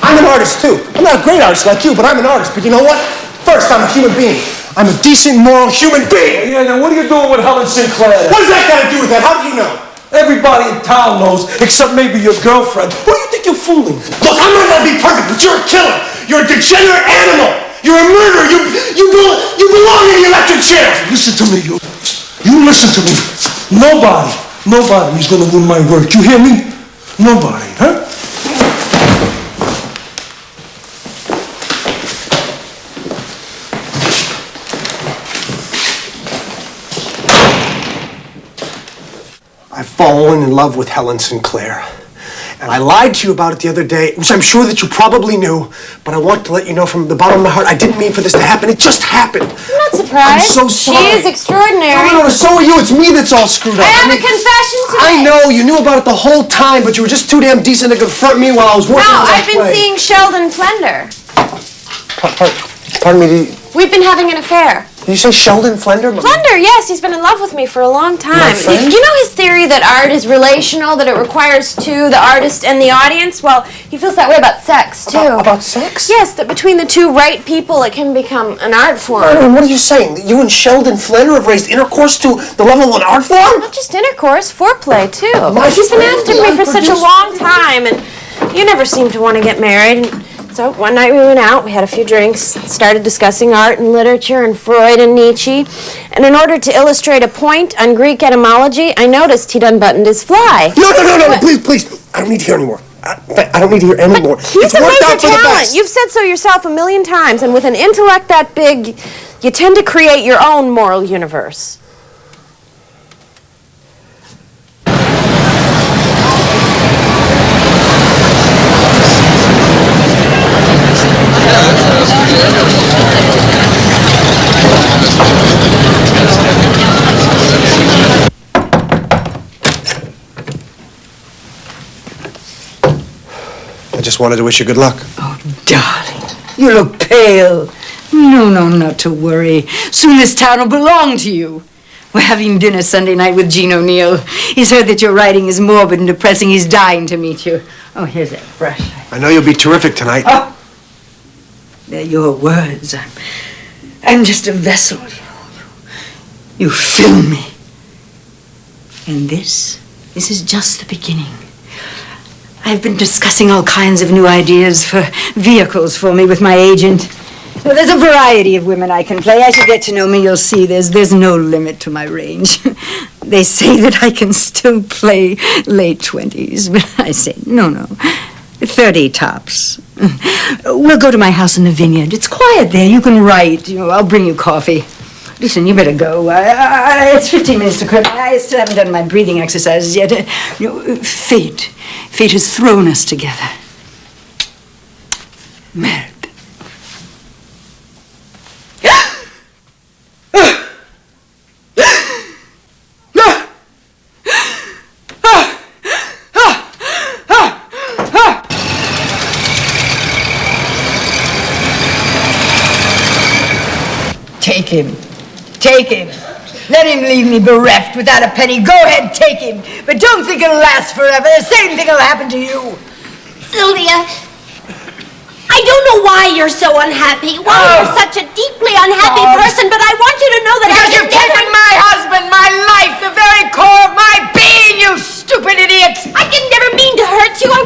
I'm an artist, too. I'm not a great artist like you, but I'm an artist. But you know what? First, I'm a human being. I'm a decent, moral human being! Yeah, now what are you doing with Helen Sinclair? What does that got to do with that? How do you know? Everybody in town knows, except maybe your girlfriend. Who do you think you're fooling? Look, I might not be perfect, but you're a killer. You're a degenerate animal. You're a murderer. You belong in the electric chair. Listen to me, you listen to me. Nobody is gonna ruin my work. You hear me? Nobody, huh? I've fallen in love with Helen Sinclair. And I lied to you about it the other day, which I'm sure that you probably knew, but I want to let you know from the bottom of my heart, I didn't mean for this to happen. It just happened. I'm not surprised. I'm so sorry. She is extraordinary. No, so are you. It's me that's all screwed up. I have a confession to I make. know. You knew about it the whole time, but you were just too damn decent to confront me while I was working No, on that I've been play. seeing Sheldon Flender. Pardon me, We've been having an affair. did you say Sheldon Flender? Flender, yes, he's been in love with me for a long time. My friend? You know his theory that art is relational, that it requires two, the artist and the audience? Well, he feels that way about sex, too. About sex? Yes, that between the two right people, it can become an art form. What are you saying? That you and Sheldon Flender have raised intercourse to the level of an art form? Not just intercourse, foreplay, too. My He's been friend, after me for such a long time, and you never seemed to want to get married. So one night we went out, we had a few drinks, started discussing art and literature and Freud and Nietzsche. And in order to illustrate a point on Greek etymology, I noticed he'd unbuttoned his fly. No, please. I don't need to hear anymore. I don't need to hear any more. He's a major talent. You've said so yourself a million times, and with an intellect that big, you tend to create your own moral universe. I just wanted to wish you good luck. Oh, darling, you look pale. No, not to worry. Soon this town will belong to you. We're having dinner Sunday night with Gene O'Neill. He's heard that your writing is morbid and depressing. He's dying to meet you. Oh, here's that brush. I know you'll be terrific tonight. Oh, they're your words. I'm just a vessel. You fill me. And this is just the beginning. I've been discussing all kinds of new ideas for vehicles for me with my agent. Well, there's a variety of women I can play. As you get to know me, you'll see there's no limit to my range. They say that I can still play late 20s, but I say, no, 30 tops. We'll go to my house in the vineyard. It's quiet there. You can write. I'll bring you coffee. Listen, you better go. It's 15 minutes to curtain. I still haven't done my breathing exercises yet. Fate has thrown us together. Married. Take him. Let him leave me bereft without a penny. Go ahead, take him. But don't think it'll last forever. The same thing will happen to you. Sylvia, I don't know why you're so unhappy. Why you're such a deeply unhappy person, but I want you to know that Because you've taken my husband, my life, the very core of my being, you stupid idiot! I didn't never mean to hurt you.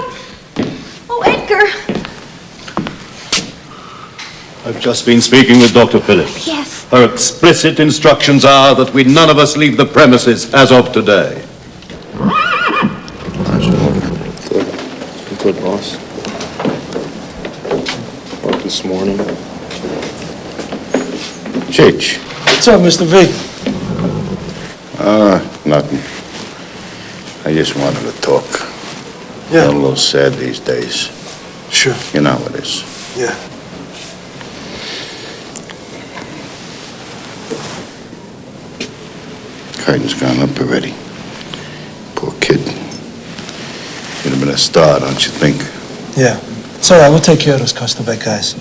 Oh, Edgar. I've just been speaking with Dr. Phillips. Yes. Her explicit instructions are that we none of us leave the premises as of today. Good, boss. Work this morning. Cheech. What's up, Mr. V? Nothing. I just wanted to talk. Yeah. I'm a little sad these days. Sure. You know how it is. Yeah. Curtain's gone up already. Poor kid. Should have been a star, don't you think? Yeah. It's all right. We'll take care of those Custerbeck guys.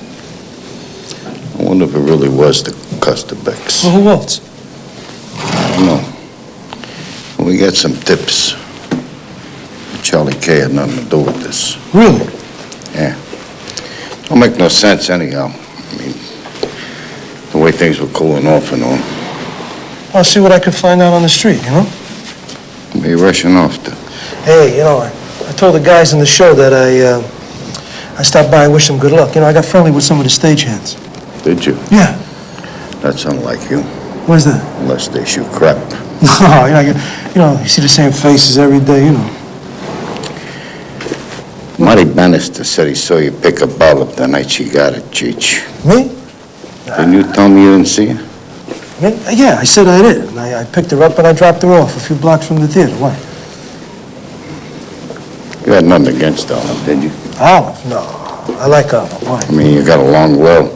I wonder if it really was the Custerbecks. Well, who else? I don't know. We got some tips. Charlie K had nothing to do with this. Really? Yeah. Don't make no sense anyhow. I mean, the way things were cooling off and all. I'll see what I can find out on the street, Where you rushing off to? Hey, I told the guys in the show that I stopped by and wished them good luck. I got friendly with some of the stagehands. Did you? Yeah. That's unlike you. Where's that? Unless they shoot crap. No, you see the same faces every day, Marty Bannister said he saw you pick a ball up the night she got it, Cheech. Me? Didn't you tell me you didn't see her? Yeah, I said I did. And I picked her up and I dropped her off a few blocks from the theater. Why? You had nothing against Olive, did you? Olive? No. I like Olive. Why? I mean, you got along well.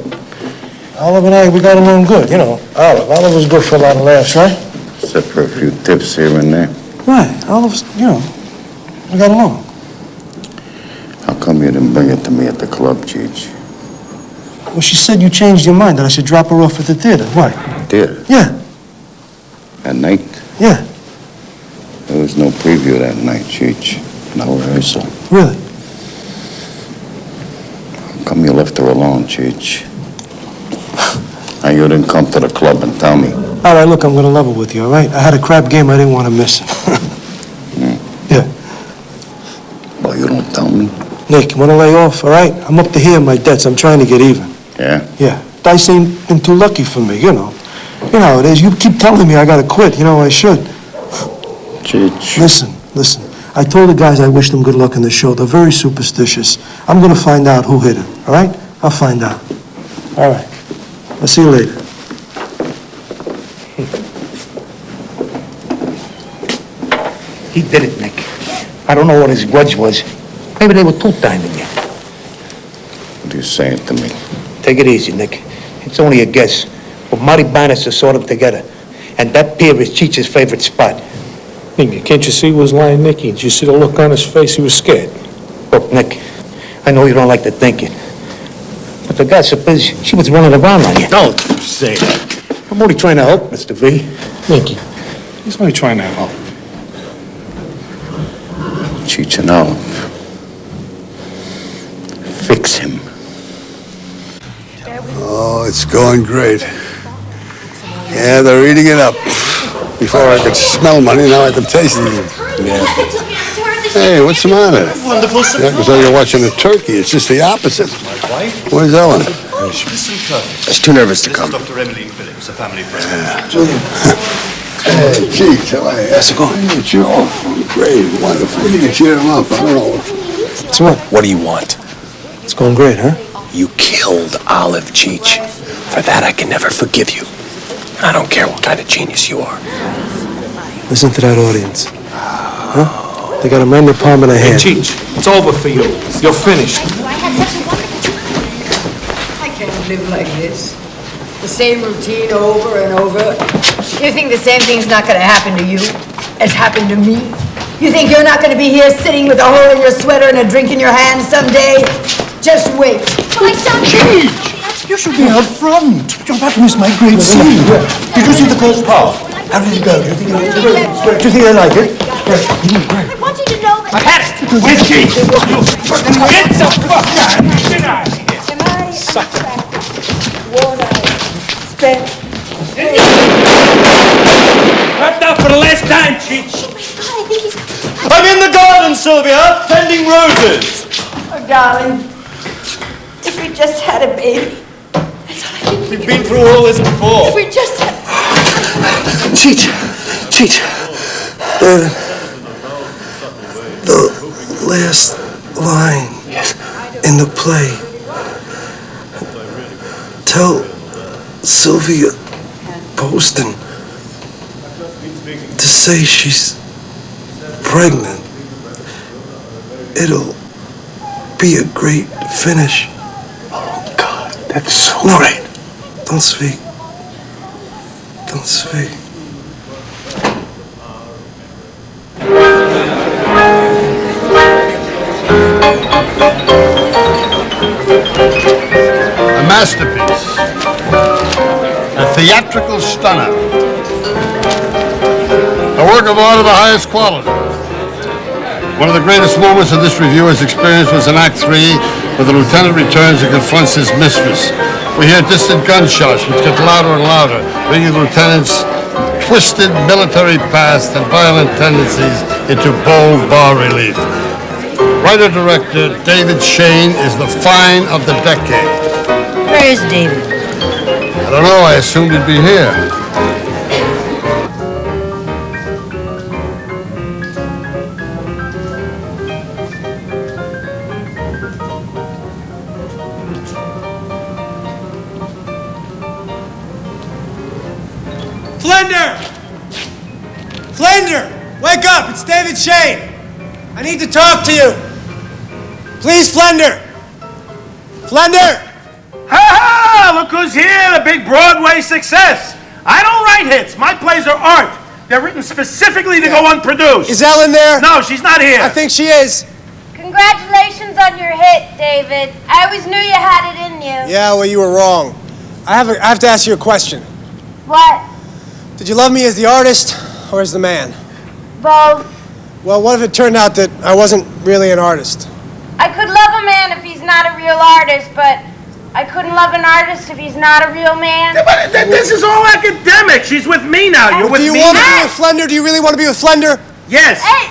Olive and I, we got along good, Olive was good for a lot of laughs, right? Except for a few tips here and there. Right. Olive's, we got along. How come you didn't bring it to me at the club, Cheech? Well, she said you changed your mind, that I should drop her off at the theater. Why? Theater? Yeah. At night? Yeah. There was no preview that night, Cheech. No rehearsal. Really? How come you left her alone, Cheech? And you didn't come to the club and tell me. All right, look, I'm going to level with you, all right? I had a crap game. I didn't want to miss it. Yeah. Well, you don't tell me. Nick, you want to lay off, all right? I'm up to here in my debts. I'm trying to get even. Yeah? Yeah. Dice ain't been too lucky for me, You know how it is. You keep telling me I got to quit. I should. Cheech. Listen. I told the guys I wished them good luck in the show. They're very superstitious. I'm going to find out who hit it, all right? I'll find out. All right. I'll see you later. He did it, Nick. I don't know what his grudge was. Maybe they were two-timing you. What are you saying to me? Take it easy, Nick. It's only a guess. But Marty Bannister saw them together. And that pier is Cheech's favorite spot. Can't you see he was lying, Nicky? Did you see the look on his face? He was scared. Look, Nick, I know you don't like to think it. But the God suppose she was running around on you. Don't say that. I'm only trying to help, Mr. V. Nicky, he's only trying to help. Cheech and Olive. Fix him. Oh, it's going great. Yeah, they're eating it up. Before I could smell money, now I can taste it. Yeah. Hey, what's the matter? Wonderful surprise. Because you're watching a turkey. It's just the opposite. Where's Ellen? She's too nervous to come. Dr. Emmeline Phillips, a family friend. Hey, Cheech, how are you? How's it going? Hey, you're all great, wonderful. You can cheer him up. I don't know. What's what? What do you want? It's going great, huh? You killed Olive, Cheech. For that, I can never forgive you. I don't care what kind of genius you are. Listen to that audience. Huh? They got him right in the palm of the hand. Hey, Cheech, it's over for you. You're finished. I can't live like this. The same routine over and over. You think the same thing's not going to happen to you as happened to me? You think you're not going to be here sitting with a hole in your sweater and a drink in your hand someday? Just wait. Cheech! You should be out front. You're about to miss my great scene. Did you see the first half? How did it go? Do you think I like it? I want you to know that... I've had it! Where's Cheech? Get the fuck out! Get out of here! Wrapped up for the last time, Cheech. I'm in the garden, Sylvia, tending roses. Oh, darling, if we just had a baby. We've been through all this before. If we just had... Cheech! The last line in the play. Tell Sylvia Poston to say she's pregnant. It'll be a great finish. Oh, God, that's so great. Don't speak. Don't speak. A masterpiece. A theatrical stunner. A work of art of the highest quality. One of the greatest moments of this reviewer's experience was in Act 3, where the lieutenant returns and confronts his mistress. We hear distant gunshots, which get louder and louder, bringing the lieutenant's twisted military past and violent tendencies into bold bas relief. Writer-director David Shayne is the find of the decade. Where is David? I don't know, I assumed he'd be here. Flender! Wake up! It's David Shayne! I need to talk to you! Please, Flender! Flender! Ha! Look who's here, the big Broadway success. I don't write hits. My plays are art. They're written specifically to go unproduced. Is Ellen there? No, she's not here. I think she is. Congratulations on your hit, David. I always knew you had it in you. Yeah, well, you were wrong. I have to ask you a question. What? Did you love me as the artist or as the man? Both. Well, what if it turned out that I wasn't really an artist? I could love a man if he's not a real artist, but I couldn't love an artist if he's not a real man. Yeah, but this is all academic. She's with me now. You're with me Do you want to now. be with Flender? Do you really want to be with Flender? Yes. Hey,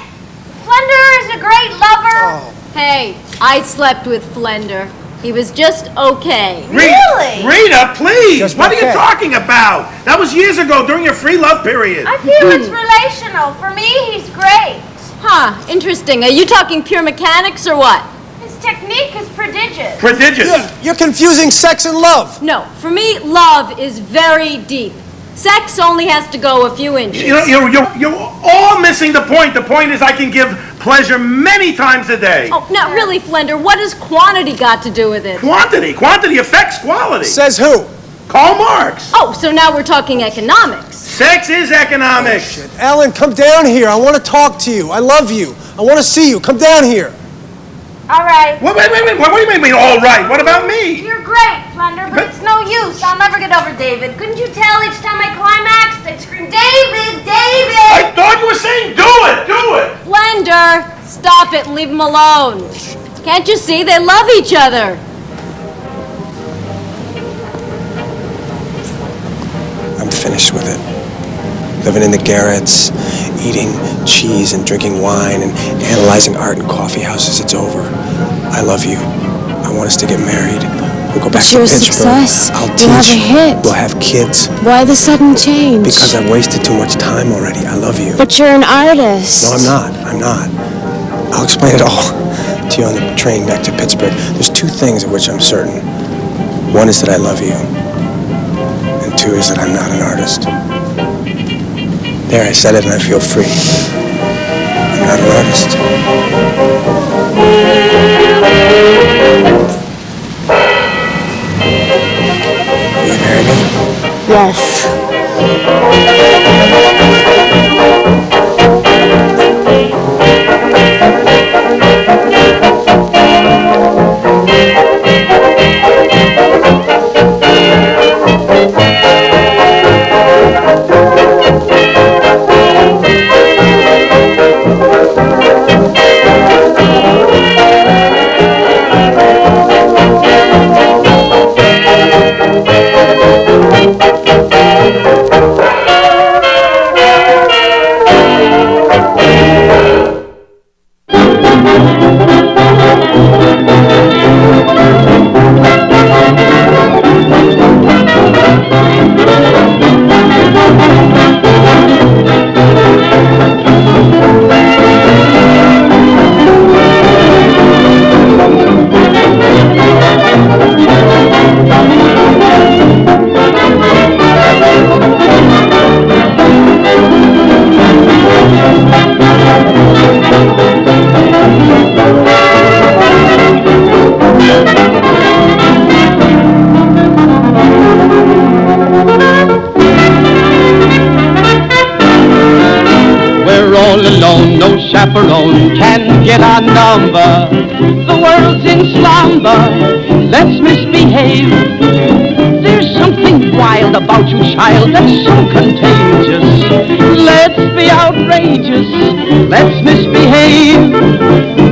Flender is a great lover. Hey, I slept with Flender. He was just okay. Really? Rita, please. Just What are you okay. talking about? That was years ago during your free love period. I feel it's relational. For me, he's great. Huh, interesting. Are you talking pure mechanics or what? His technique is prodigious. Prodigious. You're confusing sex and love. No, for me, love is very deep. Sex only has to go a few inches. You're all missing the point. The point is I can give pleasure many times a day. Oh, now really, Flender, what has quantity got to do with it? Quantity. Quantity affects quality. Says who? Karl Marx. Oh, so now we're talking economics. Sex is economics. Ellen, come down here. I want to talk to you. I love you. I want to see you. Come down here. All right. Wait. What do you mean, all right? What about me? You're great, Slender, but it's no use. I'll never get over David. Couldn't you tell each time I climaxed, I'd scream, David, David! I thought you were saying do it! Slender, stop it and leave them alone. Can't you see they love each other? I'm finished with it. Living in the garrets, eating cheese and drinking wine and analyzing art in coffee houses, it's over. I love you. I want us to get married. We'll go back to Pittsburgh. I'll teach. You'll have a hit. We'll have kids. Why the sudden change? Because I've wasted too much time already. I love you. But you're an artist. No, I'm not. I'll explain it all to you on the train back to Pittsburgh. There's two things of which I'm certain. One is that I love you. And two is that I'm not an artist. There, I said it and I feel free. I'm not an artist. Will you marry me? Yes. No chaperone can get our number. The world's in slumber. Let's misbehave. There's something wild about you, child, that's so contagious. Let's be outrageous. Let's misbehave.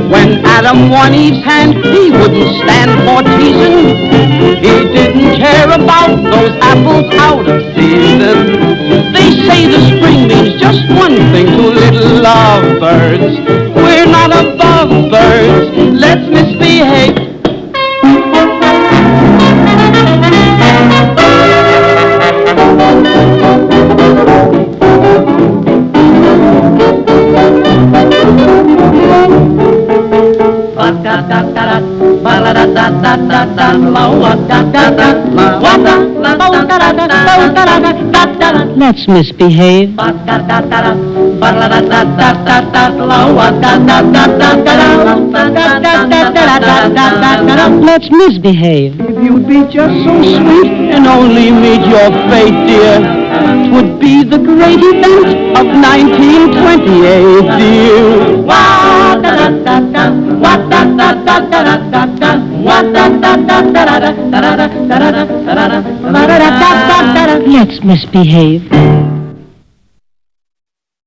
When Adam won Eve's hand, he wouldn't stand for teasing. He didn't care about those apples out of season. They say the spring means just one thing to little lovebirds. We're not above birds. Let's misbehave. Let's misbehave. Let's misbehave. If you'd be just so sweet and only meet your fate, dear, 'twould be the great event of 1928, dear. Let's misbehave.